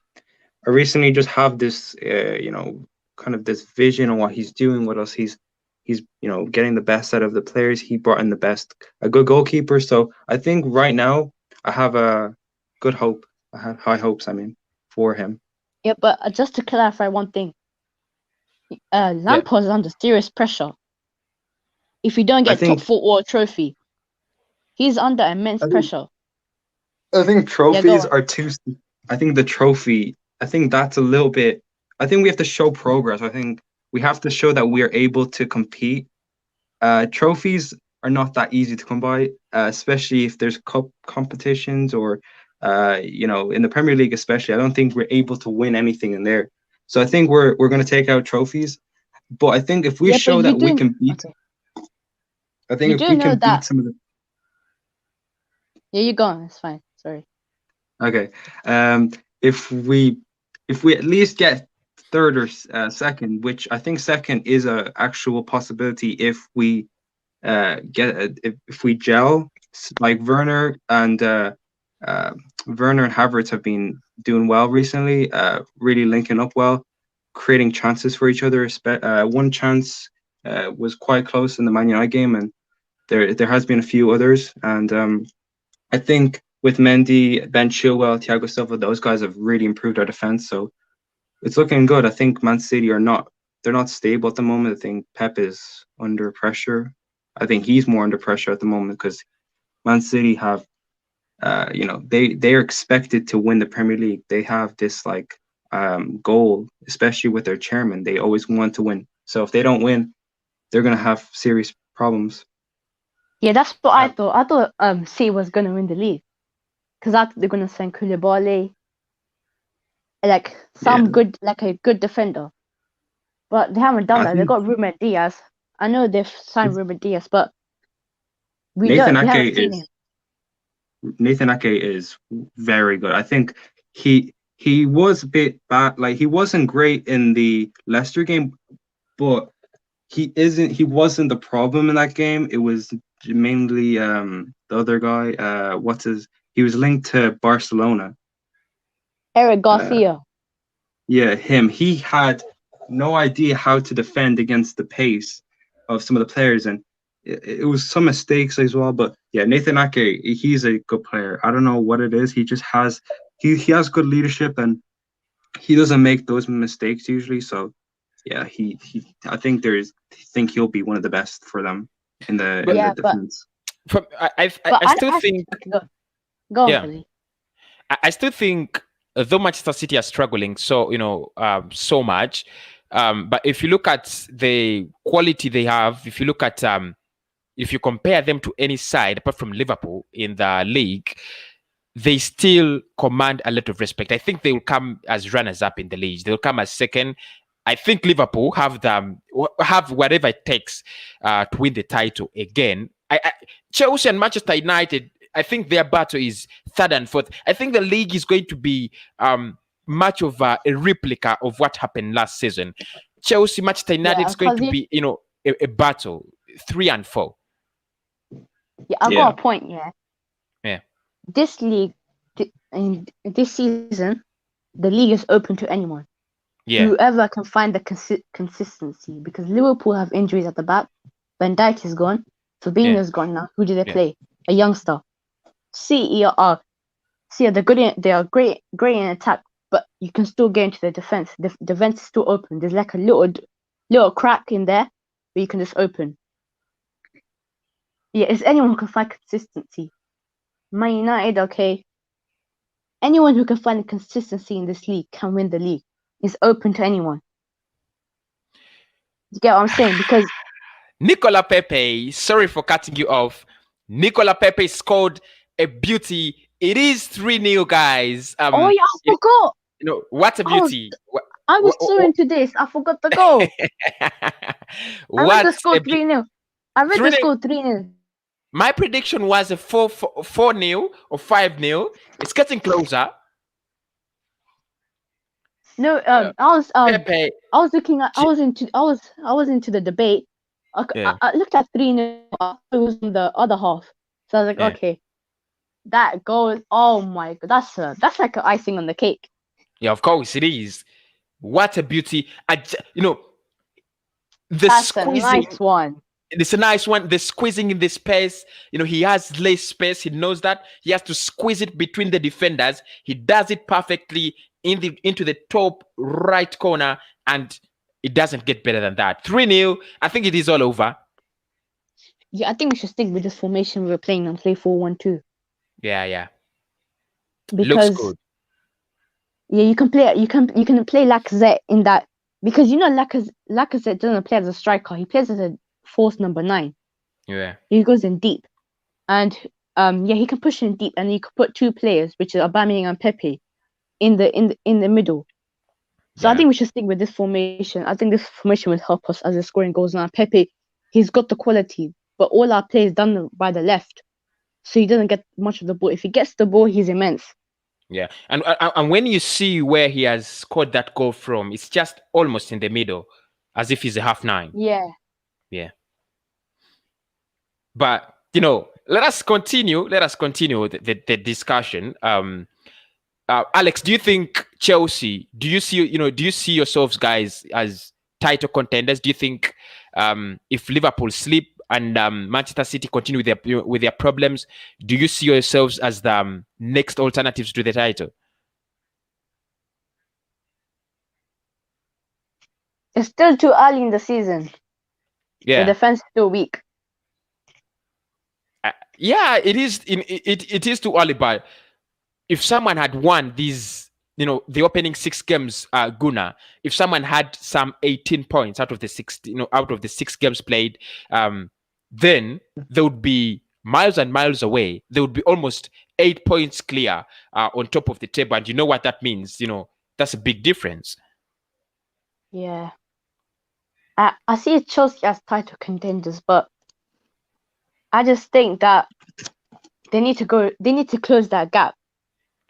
I recently just have this, kind of this vision on what he's doing with us. He's getting the best out of the players. He brought in a good goalkeeper. So I think right now I have a good hope. I have high hopes, for him.
Yeah, but just to clarify one thing, Lampard is under serious pressure. If you don't get top football trophy, he's under immense pressure.
I think trophies are too. I think the trophy. I think that's a little bit. I think we have to show progress. I think we have to show that we are able to compete. Trophies are not that easy to come by, especially if there's cup competitions or, in the Premier League especially. I don't think we're able to win anything in there. So I think we're going to take out trophies. But I think if we show that we can beat, I think if we can beat some of the.
Yeah, you go on. It's fine. Sorry.
Okay. If we at least get third or second, which I think second is a actual possibility if we if we gel, like Werner and Havertz have been doing well recently, really linking up well, creating chances for each other. One chance was quite close in the Man United game, and there has been a few others. And I think with Mendy, Ben Chilwell, Thiago Silva, those guys have really improved our defense. So it's looking good. I think Man City they're not stable at the moment. I think Pep is under pressure. I think he's more under pressure at the moment because Man City have, they are expected to win the Premier League. They have this goal, especially with their chairman. They always want to win. So if they don't win, they're gonna have serious problems.
Yeah, that's what I thought. I thought City was gonna win the league because I thought they're gonna send Koulibaly, like a good defender. But they haven't done that. They got Ruben Diaz. I know they've signed Ruben Diaz, but we haven't seen him.
Nathan Ake is very good. I think he was a bit bad. Like, he wasn't great in the Leicester game, but he wasn't the problem in that game. It was mainly the other guy. He was linked to Barcelona.
Eric Garcia.
Yeah, him. He had no idea how to defend against the pace of some of the players, and it was some mistakes as well. But yeah, Nathan Ake, he's a good player. I don't know what it is. He just has he has good leadership, and he doesn't make those mistakes usually. So yeah, I think he'll be one of the best for them in the defense.
I still think.
Go on,
I still think, though Manchester City are struggling so much, but if you look at the quality they have, if you look at if you compare them to any side apart from Liverpool in the league, they still command a lot of respect. I think they will come as runners-up in the league. They'll come as second. I think Liverpool have whatever it takes to win the title again. Chelsea and Manchester United, I think their battle is third and fourth. I think the league is going to be much of a replica of what happened last season. Chelsea, Manchester United is going to be, a battle 3 and 4.
Yeah, I got a point.
Yeah.
This league, in this season, the league is open to anyone.
Yeah.
Whoever can find the consistency, because Liverpool have injuries at the back. Van Dijk is gone. Fabinho's gone now. Who do they play? A youngster. They're good. They are great in attack, but you can still get into the defense. The defense is still open. There's like a little crack in there where you can just open. Yeah, it's anyone who can find consistency. Man United, okay. Anyone who can find consistency in this league can win the league. It's open to anyone. You get what I'm saying? Because
Nicola Pepe, sorry for cutting you off. Nicola Pepe scored a beauty. It is 3-0, guys.
I forgot.
What a beauty.
I was so into this. I forgot the goal. I read the score 3-0. I read the score 3-0.
My prediction was a 4-0 or 5-0. It's getting closer.
No, I was looking at. I was into the debate. I looked at 3-0. It was in the other half. So I was like, okay, that goal. Oh my god, that's like an icing on the cake.
Yeah, of course it is. What a beauty!
That's a nice one.
It's a nice one. The squeezing in the space. He has less space. He knows that. He has to squeeze it between the defenders. He does it perfectly into the top right corner, and it doesn't get better than that. 3-0. I think it is all over.
Yeah, I think we should stick with this formation we're playing and play 4-1-2.
Yeah.
Because
looks good.
Yeah, you can play Lacazette in that, because Lacazette doesn't play as a striker. He plays as a false number 9.
Yeah.
He goes in deep, and he can push in deep, and you could put 2 players, which are Aubameyang and Pepe, in the middle. So I think we should stick with this formation. I think this formation will help us as the scoring goes now. Pepe, he's got the quality, but all our play is done by the left, so he doesn't get much of the ball. If he gets the ball, he's immense.
Yeah, and when you see where he has scored that goal from, it's just almost in the middle, as if he's a half 9.
Yeah.
But let us continue the discussion. Alex, do you think Chelsea? Do you see yourselves guys as title contenders? Do you think if Liverpool sleep and Manchester City continue with their problems, do you see yourselves as the next alternatives to the title?
It's still too early in the season.
Yeah,
the defense is still weak.
Yeah, it is. It is too early. But if someone had won these the opening 6 games, Guna, if someone had some 18 points out of the 6 games played, then they would be miles and miles away. They would be almost 8 points clear on top of the table. And you know what that means? That's a big difference.
Yeah. I see Chelsea as title contenders, but I just think that they need to close that gap.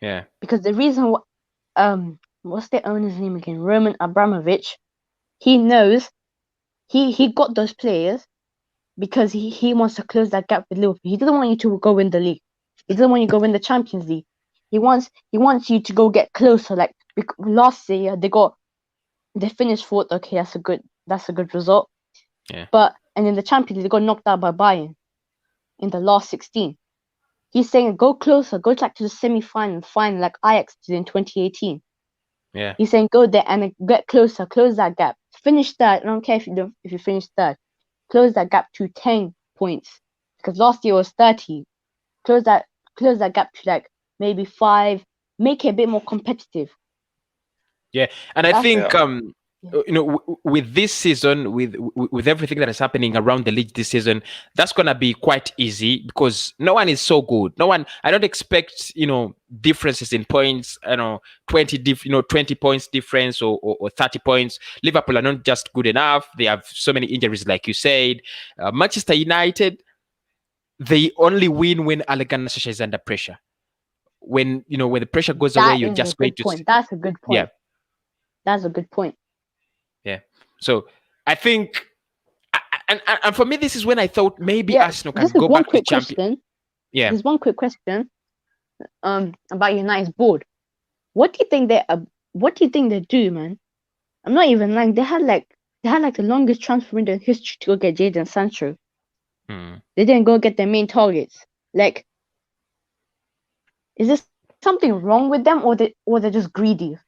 Yeah.
Because the reason what's the owner's name again? Roman Abramovich. He knows he got those players because he wants to close that gap with Liverpool. He doesn't want you to go win the league. He doesn't want you to go win the Champions League. He wants you to go get closer. Like last year, they finished fourth. Okay, that's a good result.
Yeah.
And in the Champions League, they got knocked out by Bayern in the last 16. He's saying go closer, go back to the semi-final, like Ajax did in 2018.
Yeah.
He's saying go there and get closer, close that gap, finish third. I don't care if you finish third, close that gap to 10 points because last year was 30. Close that gap to like maybe 5. Make it a bit more competitive.
Yeah, and I think with this season, with everything that is happening around the league this season, that's gonna be quite easy because no one is so good. No one. I don't expect differences in points. 20 points difference or 30 points. Liverpool are not just good enough. They have so many injuries, like you said. Manchester United, they only win when Ole Gunnar Solskjaer is under pressure. When the pressure goes away, you're just going to.
That's a good point.
Yeah.
That's a good point.
Yeah. So I think, and for me, this is when I thought maybe Arsenal can go back to the champion. Yeah.
There's one quick question. About United's board. What do you think they do, man? I'm not even lying. They had like the longest transfer window in history to go get Jadon Sancho. They didn't go get their main targets. Like, is there something wrong with them, or they're just greedy?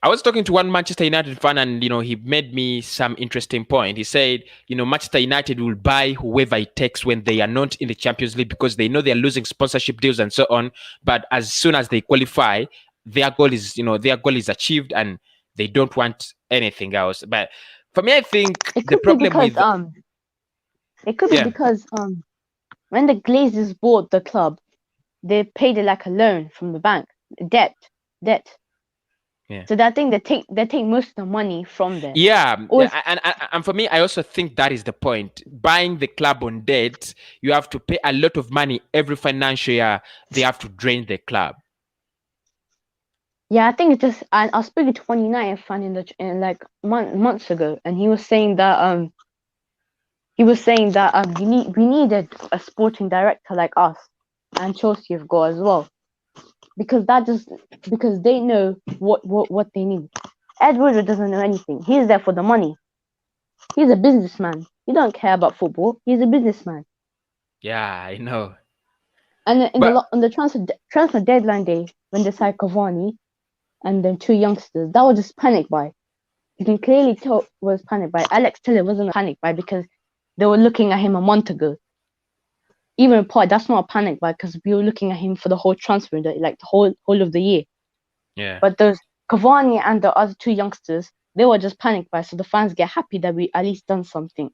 I was talking to one Manchester United fan, and he made me some interesting point. He said, Manchester United will buy whoever it takes when they are not in the Champions League because they know they are losing sponsorship deals and so on. But as soon as they qualify, their goal is achieved, and they don't want anything else. But for me, I think the problem
it could be because when the Glazers bought the club, they paid it like a loan from the bank, debt.
Yeah.
So that thing they take most of the money from there.
Yeah, and for me, I also think that is the point. Buying the club on debt, you have to pay a lot of money every financial year. They have to drain the club.
Yeah, I think it's just. I was speaking to one United fan in like months ago, and he was saying that we needed a sporting director like us, and Chelsea have got as well. Because they know what they need. Ed Woodward doesn't know anything. He's there for the money. He's a businessman. He don't care about football. He's a businessman.
Yeah, I know.
And on the transfer deadline day, when they signed Cavani and then 2 youngsters, that was just panic buy. You can clearly tell it was panic buy. Alex Tiller wasn't a panic buy because they were looking at him a month ago. Even part, that's not a panic buy because we were looking at him for the whole transfer, like the whole of the year.
Yeah.
But those Cavani and the other 2 youngsters, they were just panic buys, so the fans get happy that we at least done something.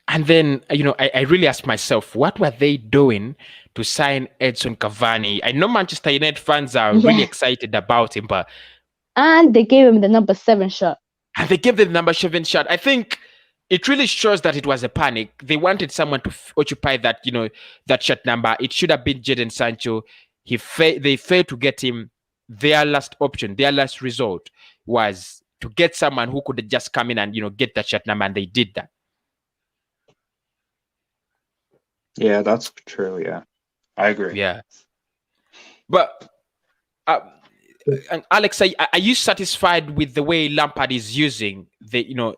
And then, I really asked myself, what were they doing to sign Edson Cavani? I know Manchester United fans are really excited about him,
and they gave him the number 7 shirt.
And they gave them the number 7 shirt. I think it really shows that it was a panic. They wanted someone to occupy that, that shirt number. It should have been Jadon Sancho. They failed to get him. Their last option, their last resort was to get someone who could just come in and, get that shirt number, and they did that.
Yeah, that's true. Yeah, I agree.
Yeah. But, and Alex, are you satisfied with the way Lampard is using the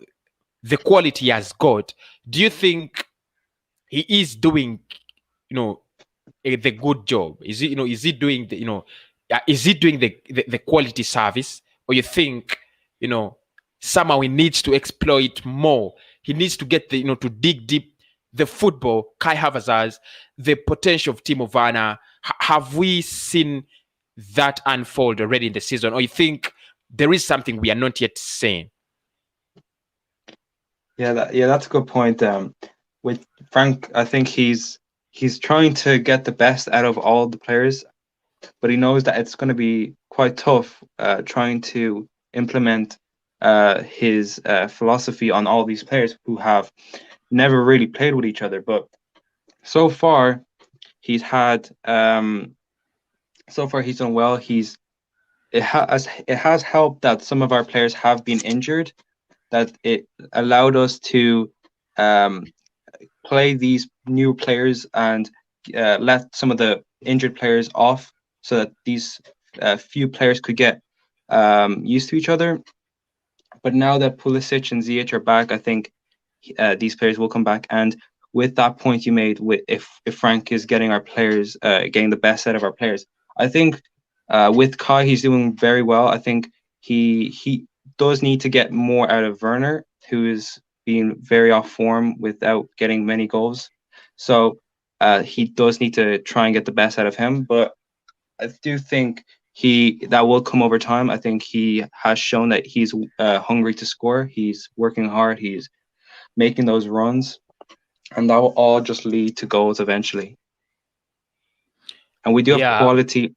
quality he has got? Do you think he is doing, the good job? Is he doing the quality service? Or you think, somehow he needs to exploit more? He needs to get to dig deep the football Kai Havertz has, the potential of Timo Werner. Have we seen that unfold already in the season, or you think there is something we are not yet seeing?
Yeah, that's a good point. With Frank, I think he's trying to get the best out of all the players, but he knows that it's going to be quite tough trying to implement his philosophy on all these players who have never really played with each other. But so far, he's had so far he's done well. It has helped that some of our players have been injured, that it allowed us to um, play these new players and let some of the injured players off, so that these few players could get used to each other. But now that Pulisic and Ziyech are back, I think these players will come back. And with that point you made, with if Frank is getting our players, getting the best out of our players, I think with Kai he's doing very well. I think he does need to get more out of Werner, who is being very off form without getting many goals. So he does need to try and get the best out of him. But I do think that will come over time. I think he has shown that he's hungry to score. He's working hard. He's making those runs, and that will all just lead to goals eventually. And we do have quality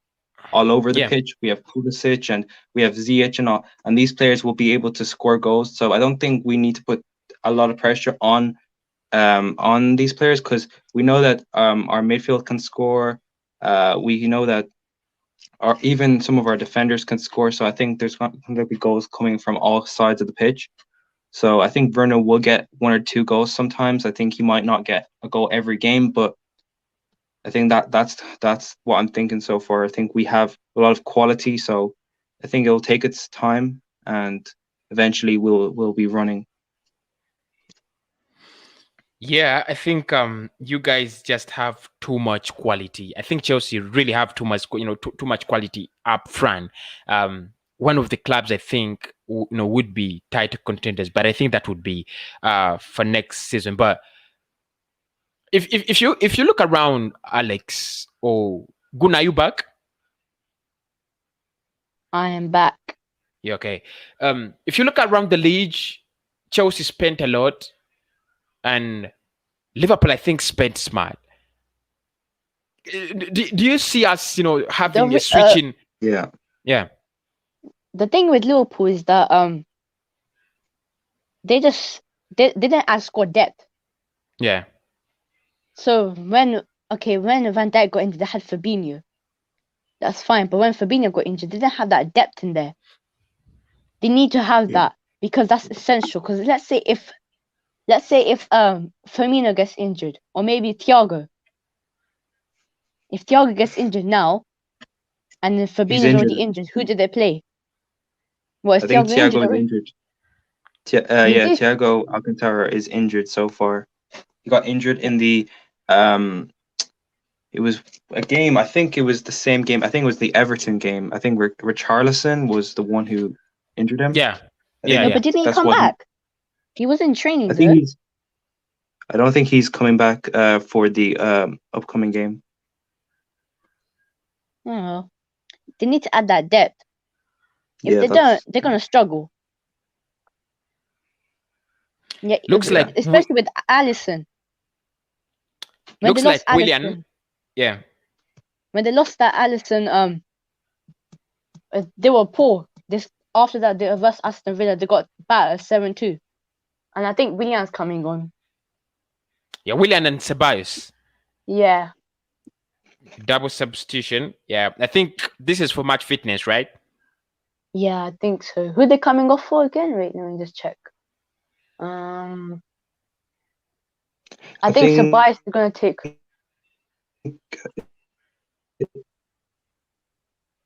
all over the pitch. We have Pulisic and we have Ziyech and all, and these players will be able to score goals. So I don't think we need to put a lot of pressure on these players, because we know that our midfield can score. We know that even some of our defenders can score. So I think there's going to be goals coming from all sides of the pitch. So I think Werner will get 1 or 2 goals sometimes. I think he might not get a goal every game, but I think that's what I'm thinking so far. I think we have a lot of quality, so I think it'll take its time, and eventually we'll be running.
Yeah, I think you guys just have too much quality. I think Chelsea really have too much, too much quality up front. One of the clubs I think would be title contenders, but I think that would be for next season. But if you look around, Alex or Gun, are you back?
I am back.
Yeah, okay. If you look around the league, Chelsea spent a lot, and Liverpool, I think, spent smart. Do you see us, having a switching?
Yeah.
The thing with Liverpool is that they didn't add squad depth.
Yeah.
So when Van Dijk got injured, they had Fabinho. That's fine, but when Fabinho got injured, they didn't have that depth in there. They need to have that, because that's essential. Because let's say if Firmino gets injured, or maybe Thiago. If Thiago gets injured now, and then Fabinho's already injured, who did they play?
I think Thiago is injured. Thiago Alcantara is injured so far. He got injured in the it was a game. I think it was the same game. I think it was the Everton game. I think Richarlison was the one who injured him.
Yeah.
But didn't he come back? He was in training.
I don't think he's coming back for the upcoming game.
Oh, they need to add that depth. If they don't, they're gonna struggle. Yeah, especially with Alisson.
Looks like Willian. Yeah.
When they lost that Alisson, they were poor. After that, they versus Aston Villa, they got battered 7-2, and I think Willian's coming on.
Yeah, Willian and Ceballos.
Yeah.
Double substitution. Yeah, I think this is for match fitness, right?
Yeah, I think so. Who are they coming off for again? Wait, let me just check. I think Ceballos is going to take.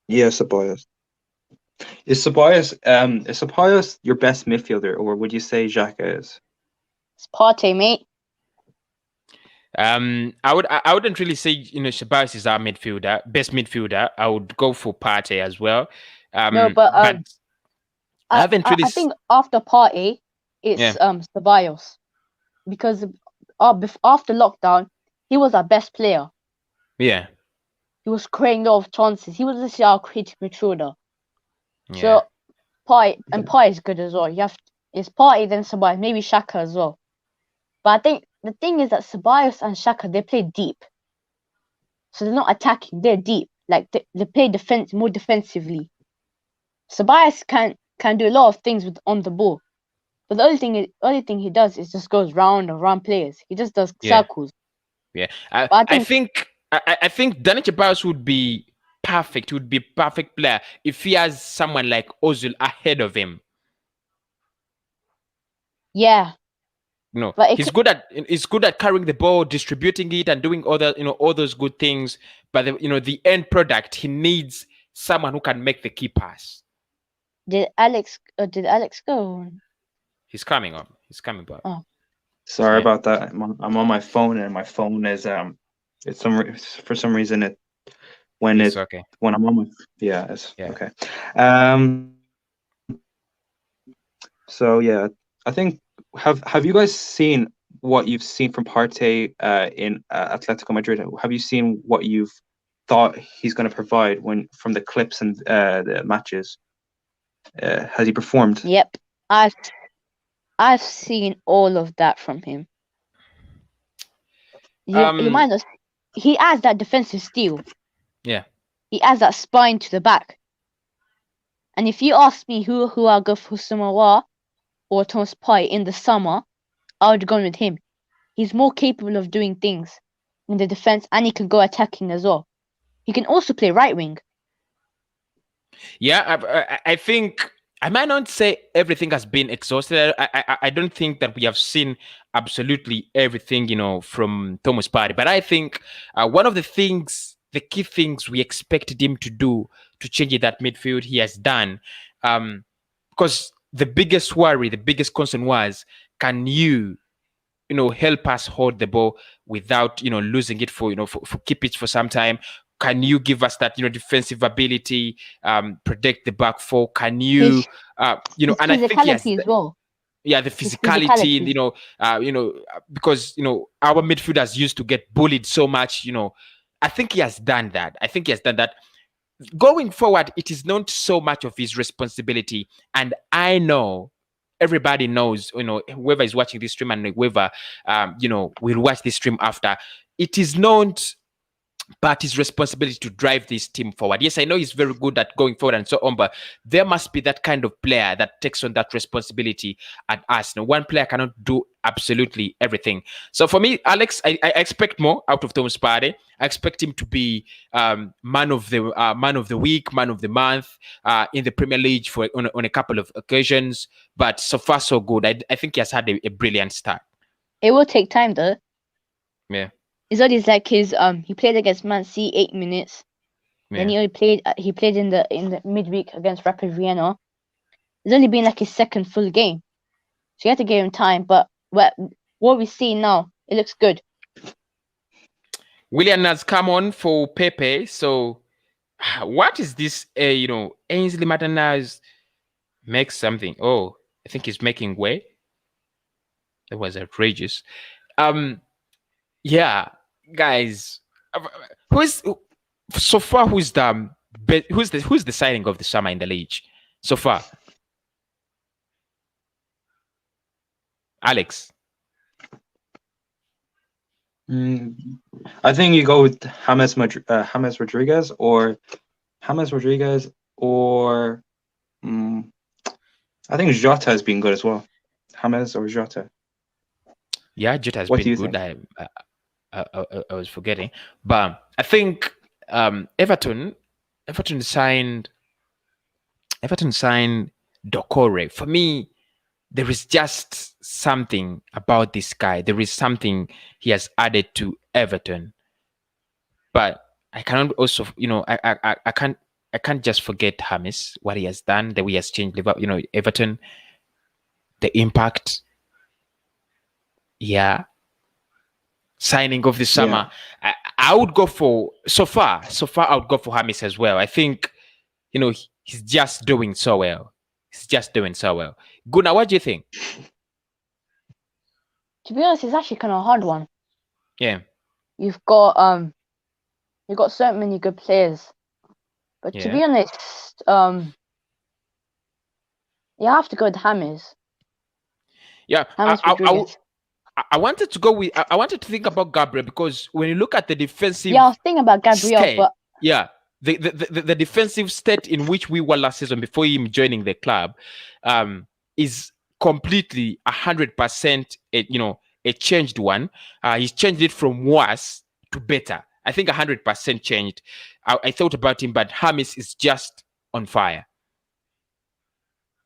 Yeah, Ceballos. Is Ceballos your best midfielder, or would you say Xhaka is?
It's Partey, mate.
I wouldn't really say Ceballos is our best midfielder. I would go for Partey as well.
No, but I haven't really. I think after Partey, it's Ceballos, because after lockdown, he was our best player.
Yeah.
he was creating a lot of chances. He was just our creative midfielder.
Yeah.
So Partey is good as well. It's Partey then Ceballos, maybe Xhaka as well. But I think the thing is that Ceballos and Xhaka, they play deep. So they're not attacking, they're deep. Like they play more defensively. Ceballos can do a lot of things on the ball. But the only thing he does is just goes round and round players. He just does circles.
Yeah.
But
I think Dani Ceballos would be perfect. Would be perfect player if he has someone like Ozil ahead of him.
Yeah.
No, he's good at carrying the ball, distributing it, and doing all those good things. But the end product, he needs someone who can make the key pass.
Did Alex go?
He's coming up. He's coming back.
Oh.
Sorry about that. I'm on my phone, and my phone is for some reason when I'm on my okay. So yeah, I think have you guys seen what you've seen from Partey in Atletico Madrid? Have you seen what you've thought he's going to provide from the clips and the matches? Has he performed?
Yep, I've seen all of that from him. You might not. He has that defensive steel.
Yeah.
He has that spine to the back. And if you ask me who I'll go for, Sumawar or Thomas Partey in the summer, I would go with him. He's more capable of doing things in the defense, and he can go attacking as well. He can also play right wing.
Yeah, I think I might not say everything has been exhausted. I don't think that we have seen absolutely everything, from Thomas Partey. But I think one of the key things we expected him to do to change that midfield, he has done. Because the biggest worry, the biggest concern was, can you help us hold the ball without losing it for keep it for some time? Can you give us that defensive ability, protect the back four? Can you
and I think he has
as well. Yeah, the physicality, because our midfielders used to get bullied so much. I think he has done that. Going forward, it is not so much of his responsibility, and I know everybody knows, whoever is watching this stream and whoever will watch this stream after, it is not but his responsibility to drive this team forward. Yes, I know he's very good at going forward and so on, but there must be that kind of player that takes on that responsibility at Arsenal. One player cannot do absolutely everything. So for me, Alex, I expect more out of Thomas Partey. I expect him to be man of the week, man of the month in the Premier League on a couple of occasions. But so far, so good. I think he has had a brilliant start.
It will take time, though.
Yeah.
It's always like he played against Man City 8 minutes. Yeah. Then he played in the midweek against Rapid Vienna. It's only been like his second full game, so you have to give him time. But what we see now, it looks good.
William has come on for Pepe. So, what is this? Ainsley Matanaz makes something. Oh, I think he's making way. That was outrageous. Yeah, guys, who's the signing of the summer in the league so far? Alex.
I think you go with James Rodriguez or I think Jota has been good as well. James or Jota.
Yeah, Jota has been good. I was forgetting, but I think Everton signed Doucouré. For me, there is just something about this guy. There is something he has added to Everton. But I cannot also, I can't just forget James, what he has done, the way he has changed Everton, the impact. Yeah. Signing of the summer. Yeah. I would go for so far I would go for James as well. I think he's just doing so well. Gunnar, what do you think?
To be honest, it's actually kind of a hard one.
Yeah.
You've got You got so many good players. But to be honest, you have to go with James.
Yeah,
James Rodriguez.
I wanted to go with. I wanted to think about Gabriel because when you look at the defensive,
Yeah, I was thinking about Gabriel,
state,
but
yeah, the defensive state in which we were last season before him joining the club, is completely 100%. A changed one. He's changed it from worse to better. I think 100% changed. I thought about him, but James is just on fire.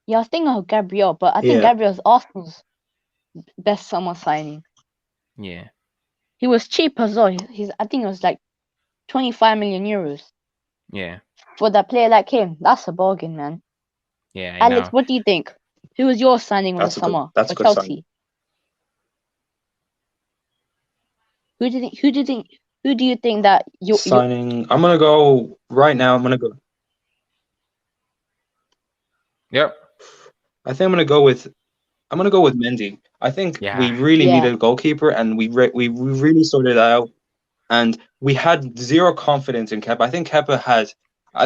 yeah, I was thinking of Gabriel, but I think Gabriel's Arsenal's best summer signing.
Yeah.
He was cheap as well. I think it was like 25 million euros.
Yeah.
For that player like him, that's a bargain, man.
Yeah, I
Alex,
know.
what do you think? Who was your signing of the summer
That's
for
a good
Chelsea?
signing.
Who do you think that you
signing? I'm gonna go right now. I'm gonna go.
Yep.
I think I'm gonna go with Mendy. I think we really needed a goalkeeper, and we really sorted it out. And we had zero confidence in Kepa. I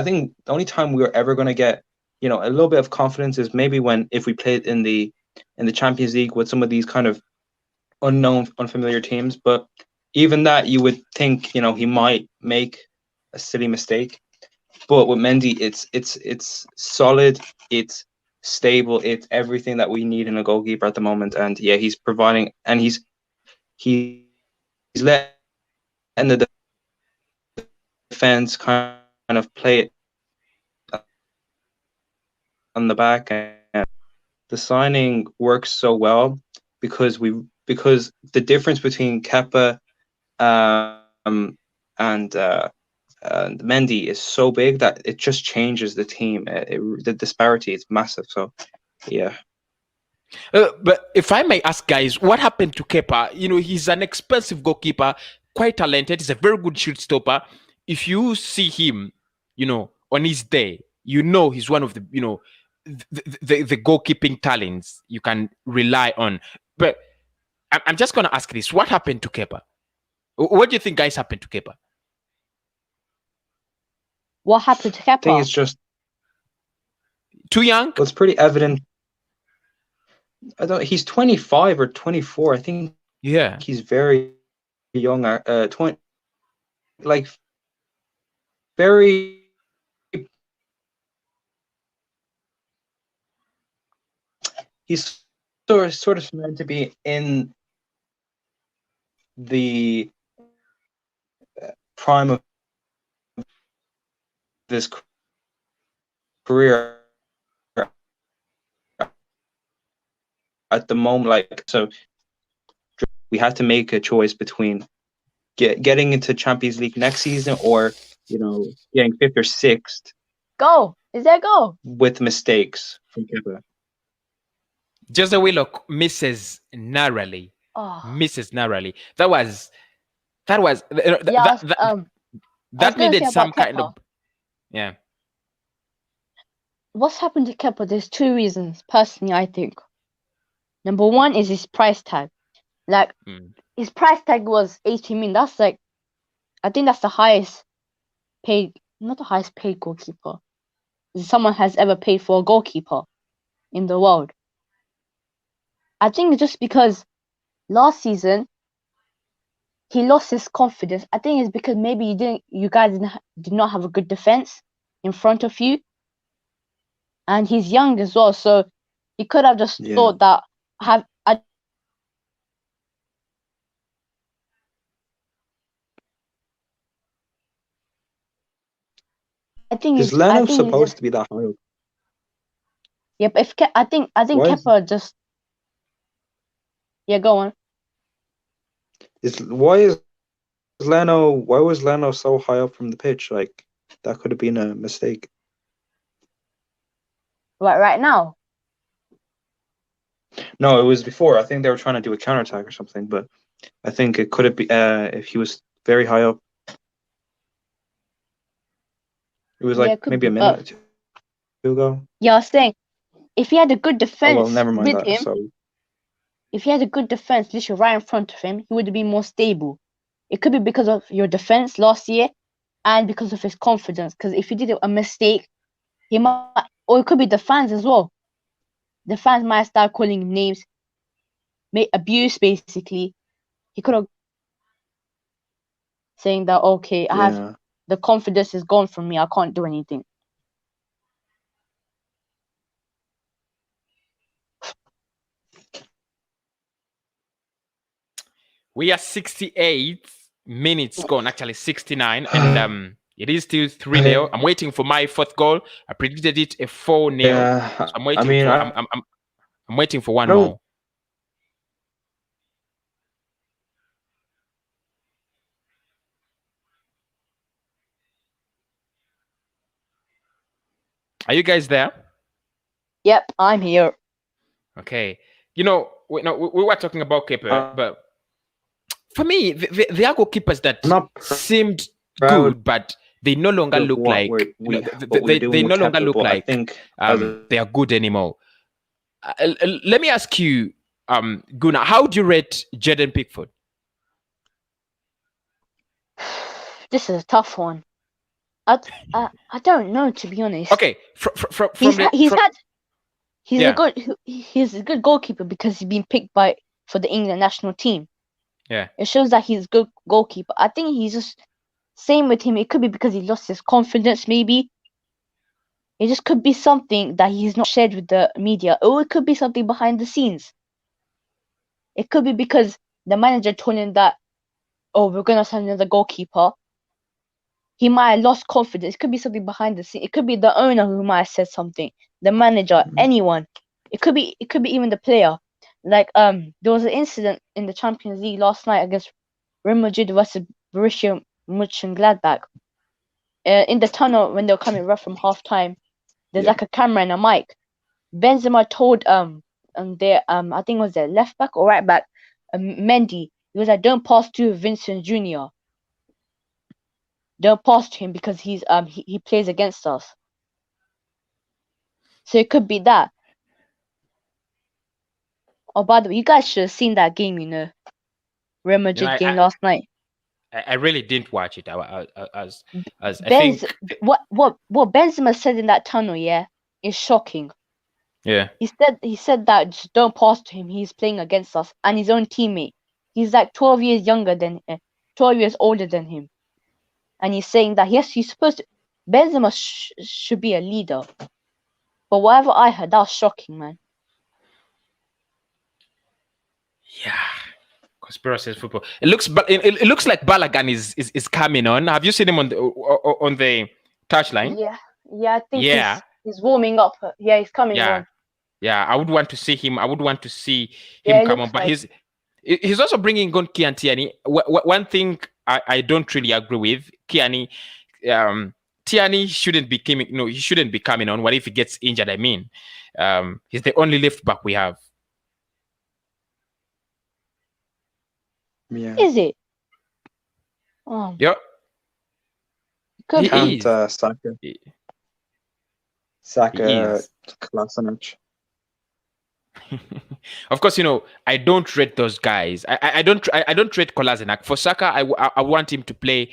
think the only time we were ever gonna get, a little bit of confidence is maybe if we played in the Champions League with some of these kind of unknown, unfamiliar teams. But even that, you would think, he might make a silly mistake. But with Mendy, it's solid, it's stable, it's everything that we need in a goalkeeper at the moment. And yeah, he's providing, and he's letting the defense kind of play it on the back. And the signing works so well because the difference between Kepa and Mendy is so big that it just changes the team. The disparity is massive. So, yeah.
But if I may ask, guys, what happened to Kepa? He's an expensive goalkeeper, quite talented. He's a very good shoot stopper. If you see him, on his day, he's one of the, the goalkeeping talents you can rely on. But I'm just going to ask this. What happened to Kepa? What do you think, guys, happened to Kepa?
What happened to Kepa?
I think it's just
too young.
Well, it's pretty evident. He's 25 or 24. I think.
Yeah.
He's very young. 20, like very. He's sort of meant to be in the prime of this career at the moment. So we had to make a choice between getting into Champions League next season or getting 5th or 6th.
Goal. Is there a goal?
With mistakes from Kepa.
Jose Willock misses narrowly. Misses narrowly. That needed some kind of. Yeah.
What's happened to Kepa? There's 2 reasons, personally, I think. Number 1 is his price tag. His price tag was 80 million. That's I think that's the highest paid, not the highest paid goalkeeper someone has ever paid for a goalkeeper in the world. I think just because last season he lost his confidence. I think it's because maybe you guys did not have a good defense in front of you, and he's young as well, so he could have just thought that I think
is Leno supposed to be that high?
Yeah, but I think Kepa just. Yeah, go on.
Why was Leno so high up from the pitch? Like, that could have been a mistake.
Right now?
No, it was before. I think they were trying to do a counterattack or something, but I think it could have been if he was very high up. It was maybe a minute or 2 ago.
Yeah, I was saying, if he had a good defense
never mind
with
that.
him,
Sorry.
If he had a good defense literally right in front of him, he would have been more stable. It could be because of your defense last year. and because of his confidence. Because if he did a mistake, he might, or it could be the fans as well. The fans might start calling him names, make abuse basically. He could have saying that, okay, I have the confidence is gone from me. I can't do anything.
We are 68 minutes gone, actually 69, and it is still 3-0. I'm waiting for my fourth goal. I predicted it a 4-0.
Yeah,
so I'm waiting I'm waiting for one more. Are you guys there?
Yep, I'm here.
Okay. We were talking about keeper, but for me, there are goalkeepers that seemed good, but they no longer look like they no longer look like they are good anymore. Let me ask you, Gunnar, how do you rate Jordan Pickford?
This is a tough one. I don't know, to be honest.
Okay,
he's a good goalkeeper because he's been picked for the England national team.
Yeah,
it shows that he's a good goalkeeper. I think he's just same with him. It could be because he lost his confidence, maybe. It just could be something that he's not shared with the media, or it could be something behind the scenes. It could be because the manager told him that, oh, we're gonna sign another goalkeeper. He might have lost confidence. It could be something behind the scene. It could be the owner who might have said something. The manager, anyone. It could be even the player. Like there was an incident in the Champions League last night against Real Madrid versus Borussia Mönchengladbach. In the tunnel when they were coming rough from half time, there's like a camera and a mic. Benzema told I think it was their left back or right back, Mendy. He was like, don't pass to Vincent Jr. Don't pass to him because he plays against us. So it could be that. Oh, by the way, you guys should have seen that game, Real Madrid game last night.
I really didn't watch it. I
think what Benzema said in that tunnel, is shocking.
Yeah.
He said that just don't pass to him. He's playing against us and his own teammate. He's like 12 years older than him, and he's saying that yes, he's supposed to. Benzema should be a leader, but whatever I heard, that was shocking, man.
Yeah. Conspiracy football. It looks like Balogun is coming on. Have you seen him on the touchline?
Yeah, I think he's warming up. Yeah, he's coming on.
Yeah, I would want to see him. I would want to see him come on. But he's also bringing on Kian Tierney. One thing I don't really agree with Kiani. Tierney shouldn't be coming. No, he shouldn't be coming on. What if he gets injured? I mean, he's the only left back we have.
Yeah.
Is it?
Yeah.
He is. Saka Kolasinac.
Of course, I don't rate those guys. I don't rate Kolasinac. For Saka, I want him to play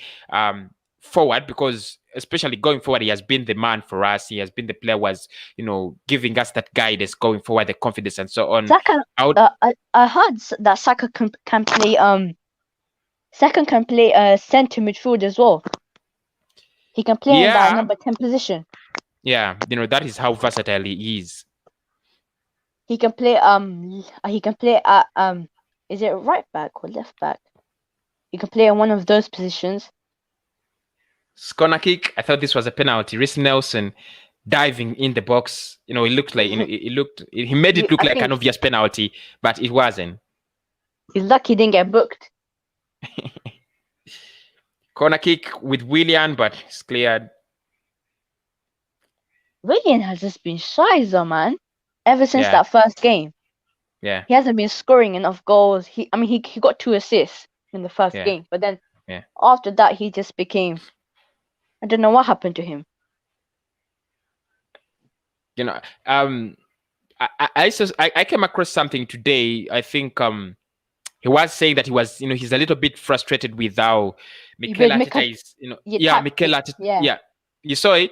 forward because especially going forward, he has been the man for us. He has been the player who was, giving us that guidance going forward, the confidence and so on.
Saka, I heard that Saka can play centre midfield as well. He can play in that number 10 position.
Yeah, that is how versatile he is.
He can play at is it right back or left back? He can play in one of those positions.
Corner kick. I thought this was a penalty. Reece Nelson diving in the box. It looked like he made it look like an obvious penalty, but it wasn't.
He's lucky he didn't get booked.
Corner kick with Willian, but it's cleared.
Willian has just been shy, man. Ever since that first game.
Yeah.
He hasn't been scoring enough goals. He got 2 assists in the first game, but then after that he just became, I don't know what happened to him.
I came across something today. I think he was saying that he was, he's a little bit frustrated with how Mikel
With
Arteta is, Mikel
tactics,
Arteta,
yeah.
yeah, you saw it.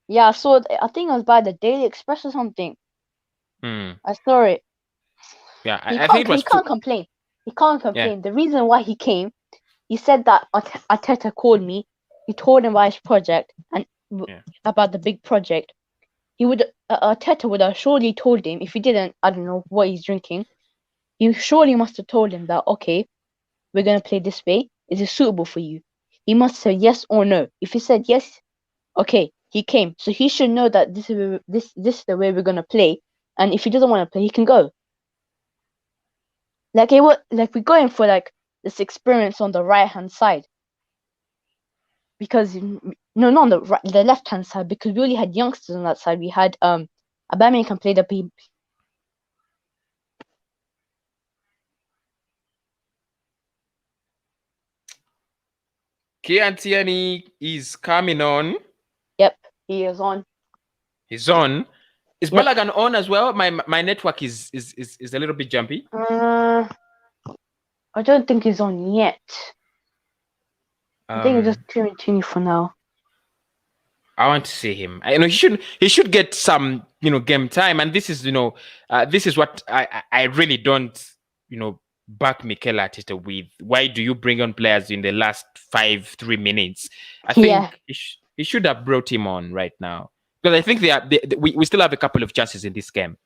Yeah, I saw it. I think it was by the Daily Express or something. I saw it.
Yeah,
He
I think it was.
He can't complain. He can't
Yeah,
complain. The reason why he came, he said that Arteta called me. He told him about his project and
yeah.
about the big project. He would Arteta would have surely told him. If he didn't, I don't know what he's drinking. He surely must have told him that, okay, we're gonna play this way. Is it suitable for you? He must say yes or no. If he said yes, okay, he came. So he should know that this is the way we're gonna play. And if he doesn't want to play, he can go. Like we're going for like this experience on the right hand side. Because no, not on the left hand side, because we only had youngsters on that side. We had Aubameyang can play the B.
Kian Tierney is coming on.
Yep, he is on.
He's on. Is
Yep.
Balogun on as well? My network is a little bit jumpy.
I don't think he's on yet. I think it's just Tierney for now.
I want to see him. He should get some game time, and this is this is what I really don't back Mikel Arteta with. Why do you bring on players in the last 3 minutes? I think he should have brought him on right now, because I think we still have a couple of chances in this game.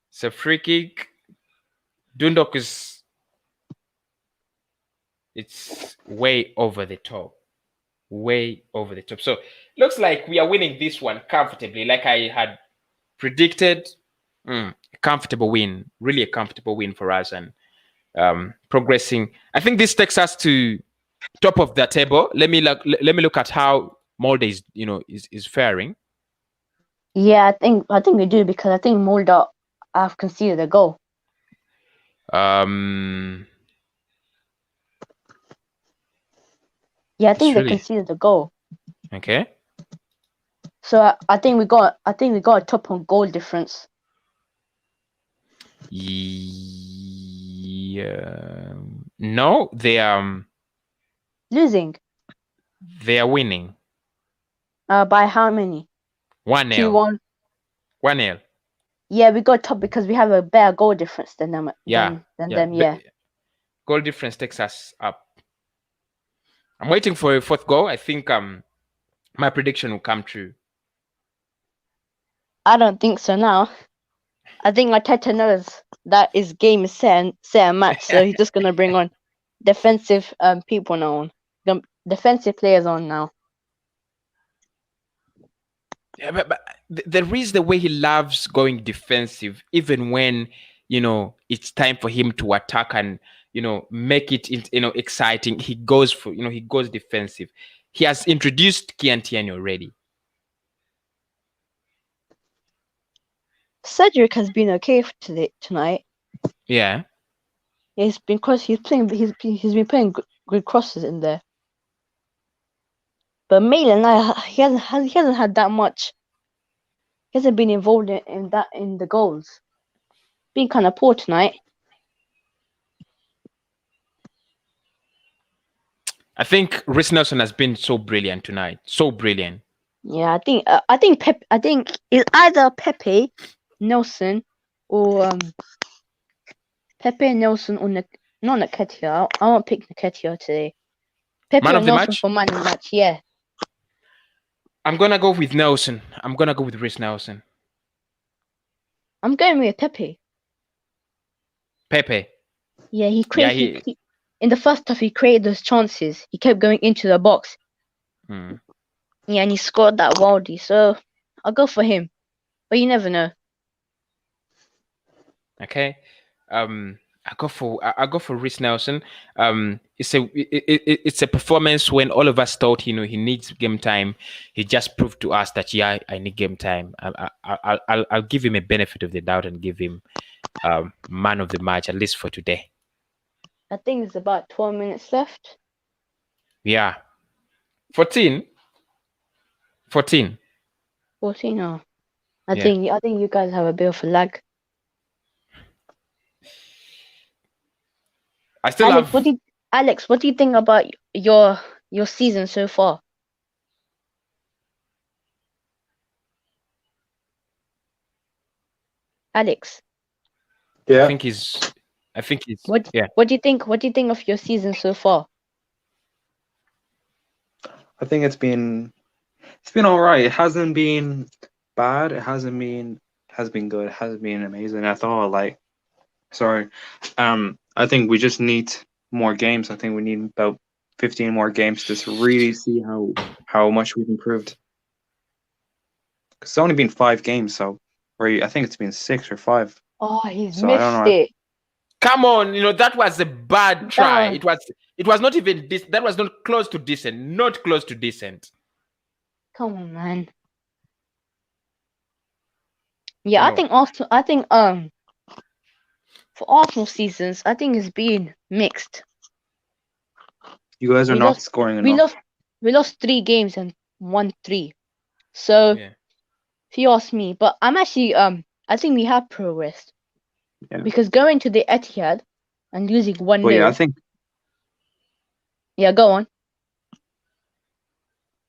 It's a free kick. Dundalk it's way over the top. Way over the top. So looks like we are winning this one comfortably, like I had predicted. A comfortable win, really a comfortable win for us, and progressing. I think this takes us to top of the table. Let me look at how Molde is faring.
Yeah, I think we do, because I think Molde have conceded a goal. Yeah, I think they conceded a goal.
Okay.
So I think we got a top on goal difference.
Yeah. No, they are
losing.
They are winning.
By how many?
1-0.
2-1.
1-0.
Yeah, we got top because we have a better goal difference than them.
Yeah.
Than them. Yeah.
Goal difference takes us up. I'm waiting for a fourth goal. I think my prediction will come true.
I don't think so now. I think Arteta knows that his game is set and match, so he's just gonna bring on defensive people now. Defensive players on now.
Yeah, but there is the way he loves going defensive, even when it's time for him to attack and make it exciting. He goes for he goes defensive. He has introduced Kian Tierney already.
Cedric has been okay tonight.
Yeah.
It's because he's been putting good crosses in there. But Maitland, he hasn't had that much. He hasn't been involved in the goals. Been kind of poor tonight.
I think Reece Nelson has been so brilliant tonight. So brilliant.
Yeah, I think it's either Pepe, Nelson, or Pepe, Nelson, or not Nketiah. I won't pick Nketiah today. Pepe
Man
or
of the
Nelson
match?
for man of the match. Yeah.
I'm gonna go with Nelson. I'm gonna go with Reece Nelson.
I'm going with Pepe.
Pepe.
Yeah, he in the first half he created those chances. He kept going into the box. Yeah, and he scored that wildly. So I'll go for him. But you never know.
Okay. I go for Reece Nelson. It's a performance when all of us thought he needs game time. He just proved to us that I need game time. I'll give him a benefit of the doubt and give him man of the match, at least for today.
I think it's about 12 minutes left.
Yeah. 14. 14.
14. Oh, I
Yeah.
think you guys have a bit of a lag.
I still have.
Alex, what do you think about your season so far? Alex,
I
Yeah,
think he's.
what
Yeah.
what do you think? What do you think of your season so far?
I think it's been all right. It hasn't been bad. Has been good. It hasn't been amazing at all. Like, sorry. I think we just need more games. I think we need about 15 more games to really see how much we've improved. 'Cause it's only been 5 games, so I think it's been 6 or 5.
Oh, he's
So I don't
missed
know.
it.
Come on, that was a bad try.
That
It was not even this. That was not close to decent. Not close to decent.
Come on, man. Yeah, I think Arsenal. For Arsenal seasons, I think it's been mixed.
You guys are
We
not
lost.
scoring
We
enough.
lost. We lost 3 games and won 3. So
Yeah.
if you ask me, but I'm actually I think we have progressed
Yeah.
because going to the Etihad and losing 1-0.
But yeah, I think
Yeah, go on.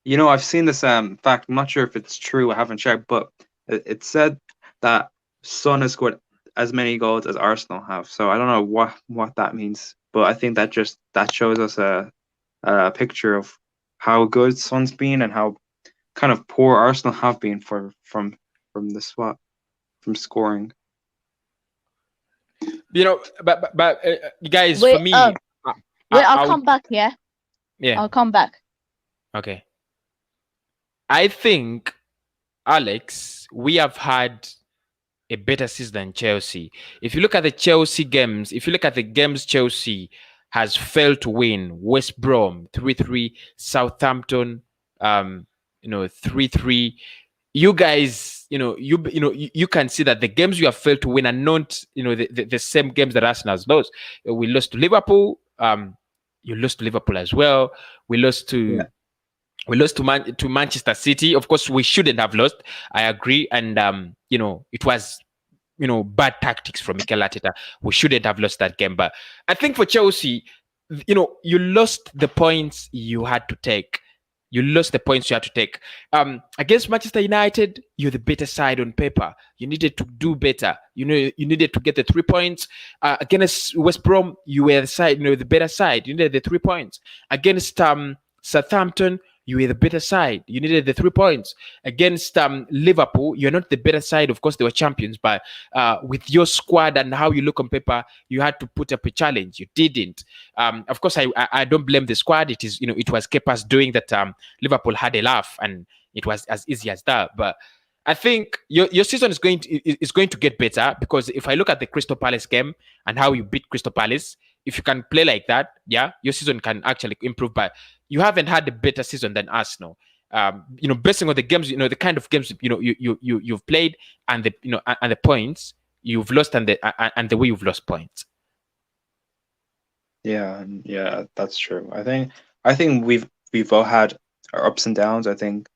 I've seen this fact. I'm not sure if it's true. I haven't checked, but it said that Son has scored as many goals as Arsenal have. So I don't know what that means, but I think that shows us a picture of how good Son's been and how kind of poor Arsenal have been from the swap from scoring.
But guys,
Wait,
for me,
I'll come back. Yeah,
yeah.
I'll come back.
Okay. I think, Alex, we have had a better season than Chelsea. If you look at the Chelsea games, if you look at the games Chelsea has failed to win, West Brom 3-3, Southampton 3-3. You guys, you can see that the games you have failed to win are not, the same games that Arsenal has lost. We lost to Liverpool. You lost to Liverpool as well. We lost to to Manchester City. Of course, we shouldn't have lost. I agree, and it was bad tactics from Mikel Arteta. We shouldn't have lost that game. But I think for Chelsea, you lost the points you had to take. You lost the points you had to take. Against Manchester United, you're the better side on paper. You needed to do better. You needed to get the 3 points. Against West Brom, you were the better side. You needed the 3 points. Against Southampton, you were the better side. You needed the 3 points. Against Liverpool, you're not the better side. Of course, they were champions, but with your squad and how you look on paper, you had to put up a challenge. You didn't. Of course, I don't blame the squad. It is, it was Kepa's doing that. Liverpool had a laugh, and it was as easy as that. But I think your season is going to get better, because if I look at the Crystal Palace game and how you beat Crystal Palace, if you can play like that, yeah, your season can actually improve. But you haven't had a better season than Arsenal. Based on the games, the kind of games you've played, and the points you've lost, and the way you've lost points.
Yeah, that's true. I think we've all had our ups and downs. I think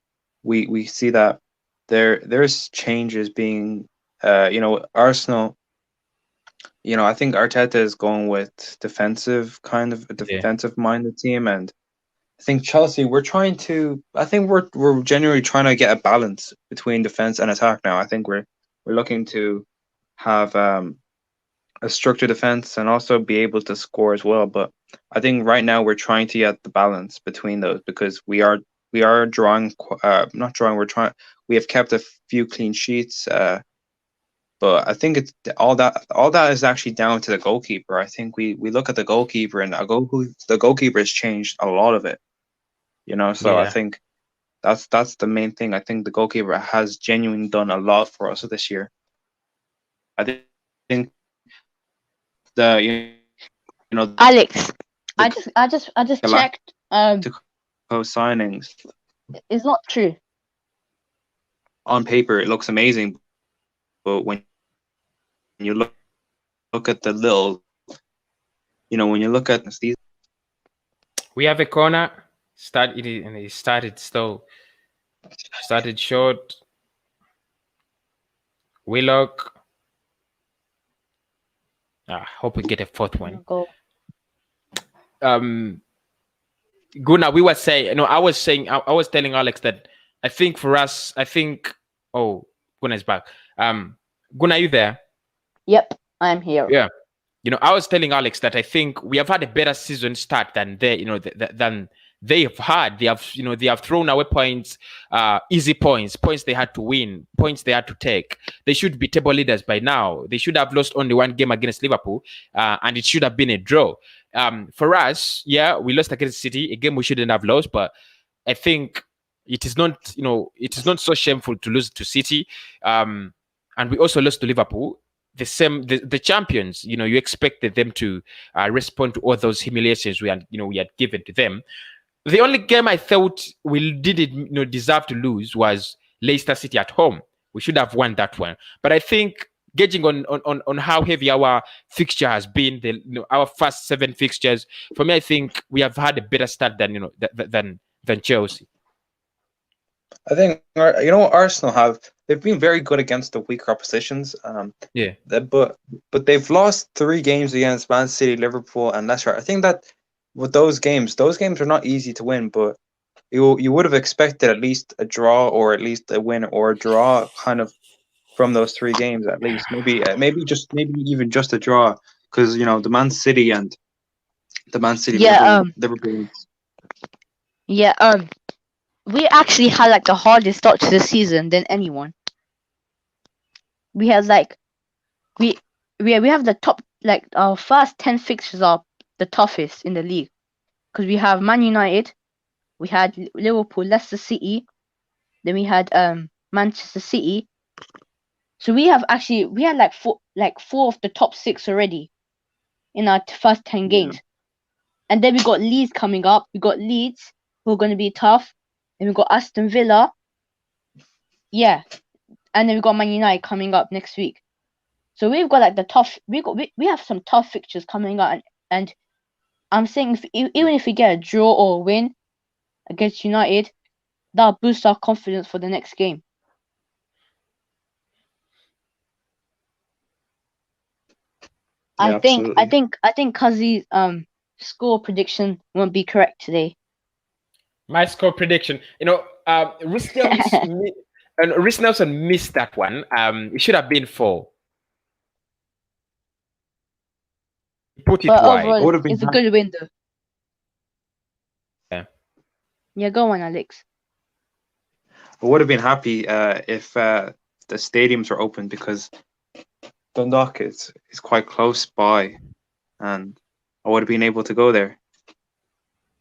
we see that there's changes being Arsenal. I think Arteta is going with a defensive minded team, and I think Chelsea I think we're genuinely trying to get a balance between defense and attack now. I think we're looking to have a structured defense and also be able to score as well. But I think right now we're trying to get the balance between those, because we are drawing, not drawing. We have kept a few clean sheets. But I think it's all that is actually down to the goalkeeper. I think we look at the goalkeeper, and the goalkeeper has changed a lot of it. So I think that's the main thing. I think the goalkeeper has genuinely done a lot for us this year. I think
Alex, I just checked.
Signings.
It's not true.
On paper, it looks amazing, but when you look at the little, when you look at these,
we have a corner. It started slow. Started short. Willock. Hope we get a fourth one.
Go.
Guna, we were saying, I was saying, I was telling Alex that I think for us, oh, Guna is back. Guna, are you there?
Yep, I'm here.
Yeah. I was telling Alex that I think we have had a better season start than than they have had. They have thrown away points, easy points they had to win, points they had to take. They should be table leaders by now. They should have lost only one game against Liverpool, and it should have been a draw. For us, yeah, we lost against City, a game we shouldn't have lost, but I think it is not, it is not so shameful to lose to City. And we also lost to Liverpool. The champions, you expected them to respond to all those humiliations we had given to them. The only game I thought we didn't deserve to lose was Leicester City at home. We should have won that one. But I think, gauging on how heavy our fixture has been, our first 7 fixtures, for me, I think we have had a better start than than Chelsea.
I think Arsenal they've been very good against the weaker oppositions. But they've lost 3 games against Man City, Liverpool, and Leicester. I think that with those games are not easy to win, but you would have expected at least a draw or at least a win or a draw kind of from those 3 games at least. Maybe even just a draw, because the Man City Liverpool.
Yeah. We actually had like the hardest start to the season than anyone. We had we have the top, like our first 10 fixtures are the toughest in the league, because we have Man United, we had Liverpool, Leicester City, then we had Manchester City. So we had like four of the top 6 already in our first 10 games. And then we got Leeds coming up. We got Leeds, who are going to be tough. Then we got Aston Villa. Yeah. And then we got Man United coming up next week. So we've got like the tough. We have some tough fixtures coming up, and I'm saying even if we get a draw or a win against United, that'll boost our confidence for the next game.
Yeah,
I think Kazi's score prediction won't be correct today.
My score prediction, Rhys Nelson missed that one. It should have been 4. Put it wide.
Overall, it's a good win though.
Yeah.
Yeah, go on, Alex.
I would have been happy if the stadiums were open, because Dundalk is quite close by, and I would have been able to go there.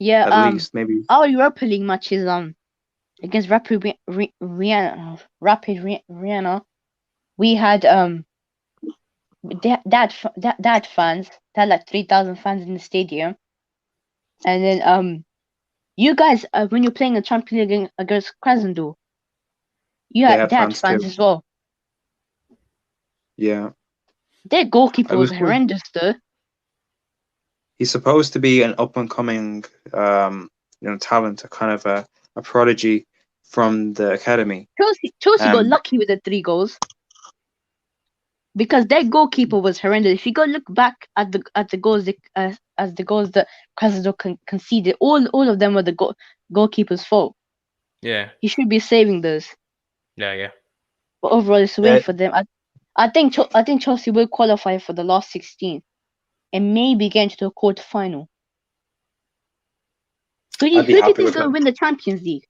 Yeah,
at least maybe.
Our Europa League matches against Rapid Vienna, we had that fans. They had like 3,000 fans in the stadium, and then you guys when you're playing a Champions League against Krasnodar, they had fans as well.
Yeah.
Their goalkeeper was horrendous though.
He's supposed to be an up and coming talent, a kind of a prodigy from the academy.
Chelsea got lucky with the 3 goals, because their goalkeeper was horrendous. If you go look back at the goals that Krasnodar conceded, all of them were the goalkeeper's fault.
Yeah.
He should be saving those.
Yeah.
But overall, it's a win for them. I think Chelsea will qualify for the last 16 and maybe get into the quarterfinal. Who do you think is going to win the Champions League?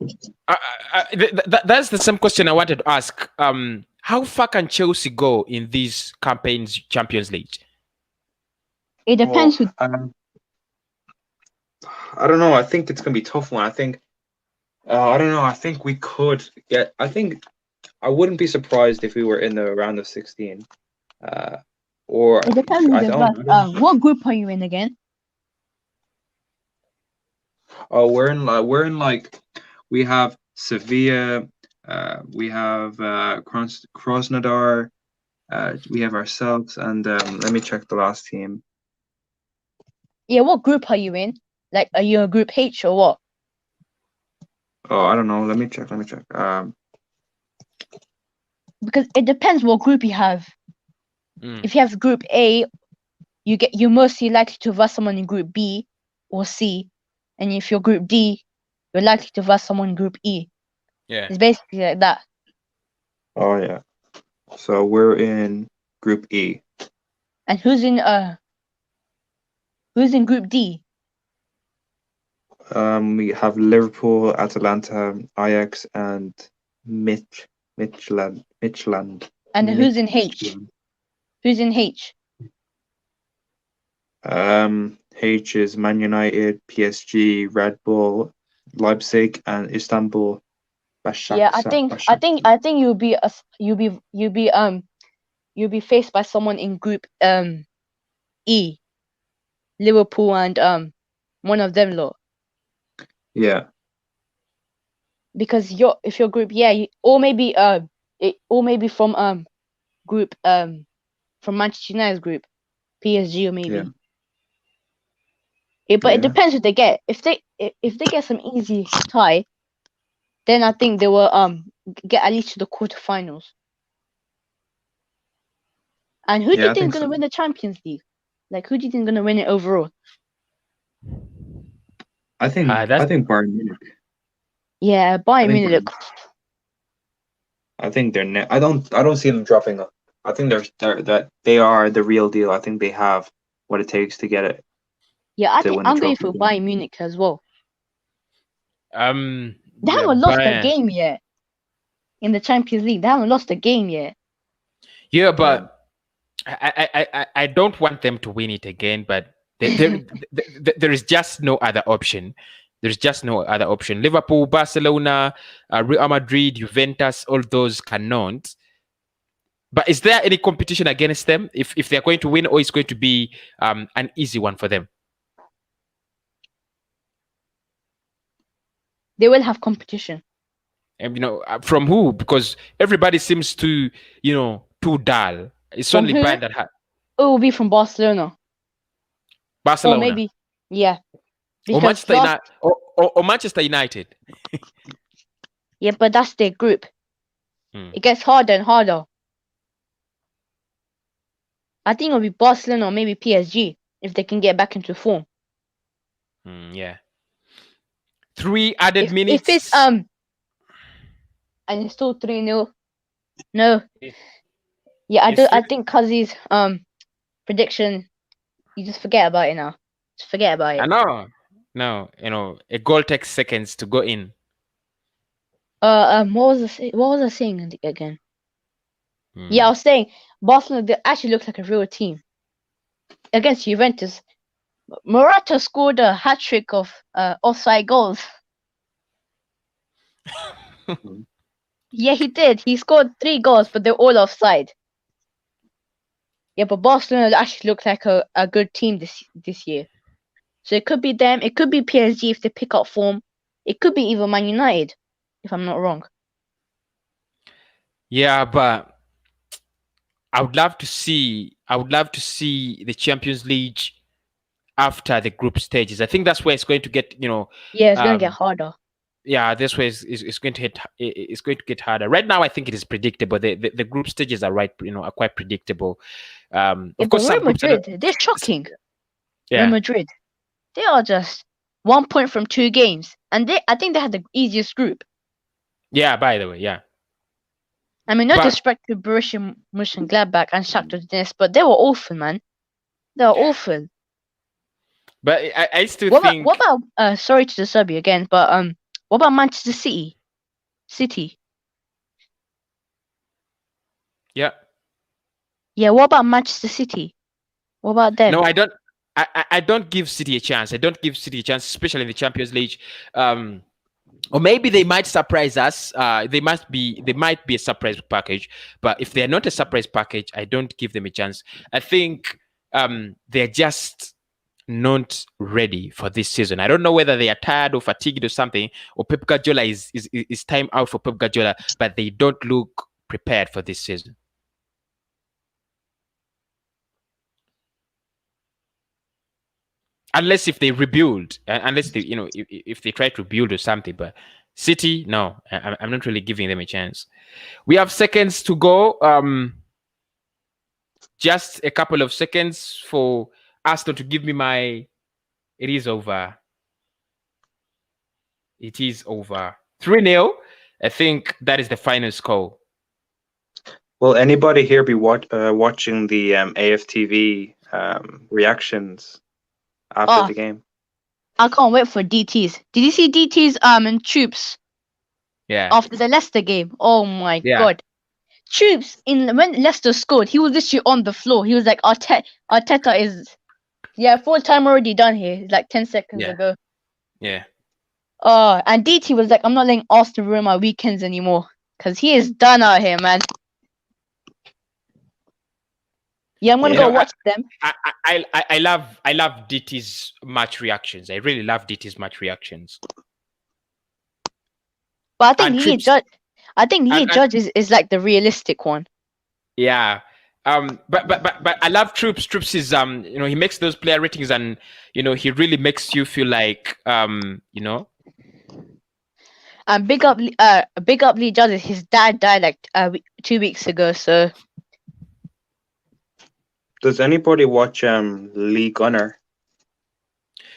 That's the same question I wanted to ask. How far can Chelsea go in this campaign's Champions League?
It depends.
I don't know. I think it's going to be a tough one. I think. I don't know. I think we could get. I wouldn't be surprised if we were in the round of 16. Or
it depends. What group are you in again?
Oh, we're in like, we have Sevilla, we have Krasnodar, we have ourselves, and let me check the last team.
Yeah, what group are you in? Like, are you a group H or what?
Oh, I don't know. Let me check.
Because it depends what group you have. If you have Group A, you're mostly likely to verse someone in Group B or C, and if you're Group D, you're likely to verse someone in Group E.
Yeah.
It's basically like that.
Oh yeah. So we're in Group E.
And who's in Group D?
We have Liverpool, Atalanta, Ajax, and Midtjylland.
And who's in H?
Midtjylland.
Who's in H?
H is Man United, PSG, Red Bull, Leipzig, and Istanbul.
Yeah, I think you'll be faced by someone in Group E, Liverpool and one of them lot.
Yeah.
Because if you're Group or maybe from Group from Manchester United's group, PSG or maybe.
Yeah.
But it depends what they get. If they get some easy tie, then I think they will get at least to the quarterfinals. And who do you think is gonna win the Champions League? Like, who do you think is gonna win it overall?
I think Bayern Munich.
Yeah, Bayern Munich.
I think they're. I don't see them dropping them. I think they are the real deal. I think they have what it takes to get it.
Yeah, I think I'm going for Bayern Munich as well. They haven't lost a game yet in the Champions League. They haven't lost a game yet.
Yeah, but I don't want them to win it again. But there is just no other option. There's just no other option. Liverpool, Barcelona, Real Madrid, Juventus, all those cannot. But is there any competition against them if they're going to win, or it's going to be an easy one for them?
They will have competition.
And from who? Because everybody seems to, too dull. It's
from
only Bayern that has.
It will be from Barcelona.
Barcelona.
Or maybe, yeah.
Or Manchester United.
Yeah, but that's their group. It gets harder and harder. I think it'll be Barcelona or maybe PSG if they can get back into form.
Yeah. 3 added minutes.
If it's and it's still 3-0. No. Yeah, I think Kazi's prediction, you just forget about it now. Just forget about it.
I know. No, a goal takes seconds to go in.
What was I saying again? Yeah, I was saying Barcelona, they actually look like a real team. Against Juventus, Morata scored a hat-trick of offside goals. Yeah, he did. He scored 3 goals, but they're all offside. Yeah, but Barcelona actually look like a good team this year. So it could be them. It could be PSG if they pick up form. It could be even Man United, if I'm not wrong.
Yeah, but I would love to see the Champions League after the group stages. I think that's where it's going to get,
Yeah, it's going to get harder.
Yeah, this way is going to hit. It's going to get harder. Right now, I think it is predictable. The group stages are are quite predictable. Of course,
Real Madrid, they're shocking.
Yeah.
Real Madrid, they are just 1 point from 2 games, and I think they had the easiest group.
Yeah, by the way, yeah.
I mean, no disrespect to Borussia Mönchengladbach and Shakhtar Donetsk, but they were awful, man. They were awful.
But I still think.
What about? Sorry to disturb you again, but what about Manchester City?
Yeah.
Yeah. What about Manchester City? What about them?
No, I don't. I don't give City a chance. I don't give City a chance, especially in the Champions League. Or maybe they might surprise us. They might be a surprise package. But if they're not a surprise package, I don't give them a chance. I think they're just not ready for this season. I don't know whether they are tired or fatigued or something, or Pep Guardiola is time out for Pep Guardiola, but they don't look prepared for this season. Unless if they rebuild, unless they, if they try to rebuild or something, but City, no, I'm not really giving them a chance. We have seconds to go. Just a couple of seconds for Aston to give me my. It is over. It is over. 3-0. I think that is the final score.
Will anybody here be watching the AFTV reactions after the game?
I can't wait for DTs. Did you see DTs and Troops?
Yeah.
After the Leicester game. Oh my god. Troops when Leicester scored, he was literally on the floor. He was like, Arteta is full time already done here. Like 10 seconds ago.
Yeah.
And DT was like, I'm not letting Arsenal ruin my weekends anymore. Cause he is done out here, man. Yeah, I'm gonna go watch them.
I love DT's match reactions. I really love DT's match reactions.
But I think Lee Judge is like the realistic one.
Yeah. But I love Troops. Troops is he makes those player ratings, and he really makes you feel like
And big up Lee Judge. His dad died like 2 weeks ago, so.
Does anybody watch Lee Gunner?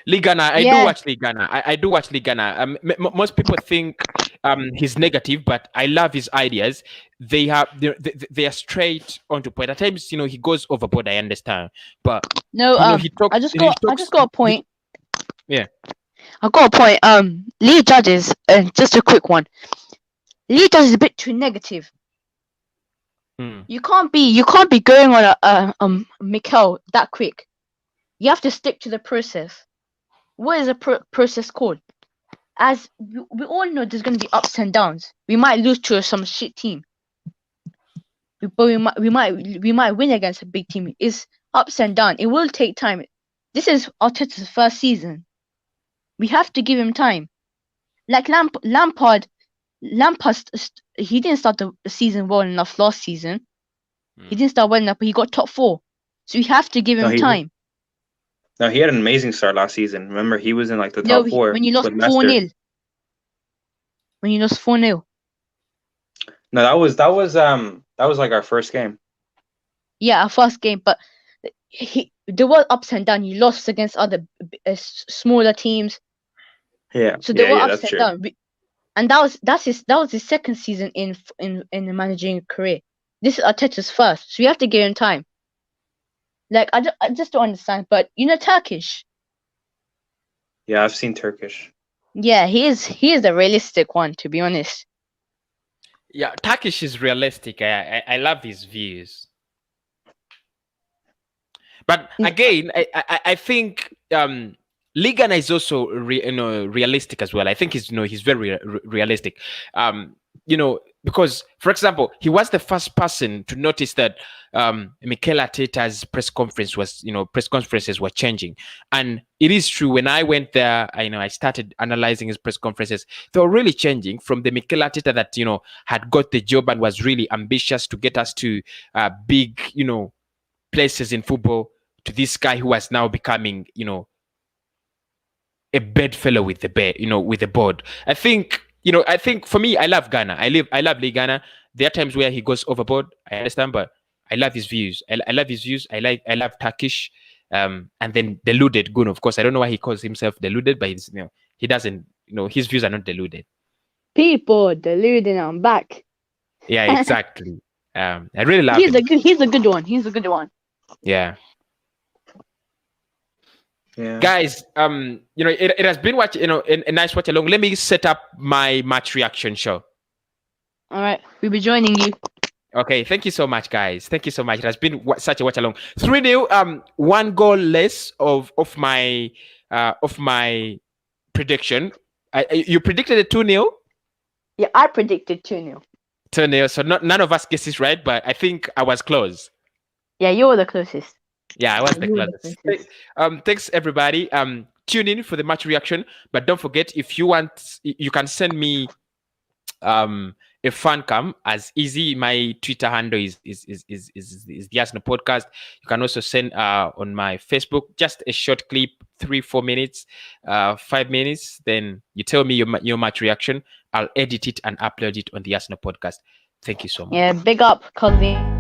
Lee Gunner, I do watch Lee Gunner. I do watch Lee Gunner. Most people think he's negative, but I love his ideas. They are straight onto point. At times, he goes overboard. I understand, but
no, I just got a point.
I
got a point. Lee Judge just a quick one. Lee Judge is a bit too negative. You can't be going on a Mikel that quick. You have to stick to the process. What is a process called? As we all know, there's going to be ups and downs. We might lose to some shit team, but we might win against a big team. It's ups and downs. It will take time. This is Arteta's first season. We have to give him time. Like Lampard, he didn't start the season well enough last season. He didn't start well enough, but he got top 4. So we have to give him time.
No, he had an amazing start last season. Remember, he was in like the top 4.
When you lost 4-0. When you lost 4-0.
No, that was like our first game.
Yeah, our first game, but there were ups and downs. You lost against other smaller teams.
Yeah.
So there were ups and downs. And that was his second season in the managing career. This is Arteta's first, so you have to give him time. Like I just don't understand, but Turkish.
Yeah, I've seen Turkish.
Yeah, he is a realistic one, to be honest.
Yeah, Turkish is realistic. I love his views. But again, I think Ligan is also realistic as well. I think he's very realistic. Because, for example, he was the first person to notice that Mikel Arteta's press conferences were changing. And it is true, when I went there, I started analyzing his press conferences. They were really changing from the Mikel Arteta that, had got the job and was really ambitious to get us to big, places in football, to this guy who was now becoming, a bedfellow with with the board. I think for me, I love Ghana. I love Lee Ghana. There are times where he goes overboard. I understand, but I love his views. I love his views. I love Turkish. And then deluded Gun, of course. I don't know why he calls himself deluded, but he doesn't. His views are not deluded.
People deluding. I'm back.
Yeah, exactly. I really love.
He's a good one. He's a good one.
Yeah.
Yeah.
Guys, it has been a nice watch along. Let me set up my match reaction show.
All right, we'll be joining you.
Okay, thank you so much, guys. Thank you so much. It has been such a watch along. 3-0, 1 goal less of my prediction. You predicted a 2-0?
Yeah, I predicted 2-0.
2-0. So none of us guesses right, but I think I was close.
Yeah, you were the closest.
Yeah, I was the closest. Thanks everybody. Tune in for the match reaction, but don't forget, if you want, you can send me a fan cam, as easy. My Twitter handle is the Arsenal Podcast. You can also send on my Facebook just a short clip, 3-4 minutes, 5 minutes. Then you tell me your match reaction. I'll edit it and upload it on the Arsenal Podcast. Thank you so much.
Yeah, big up, Cosby.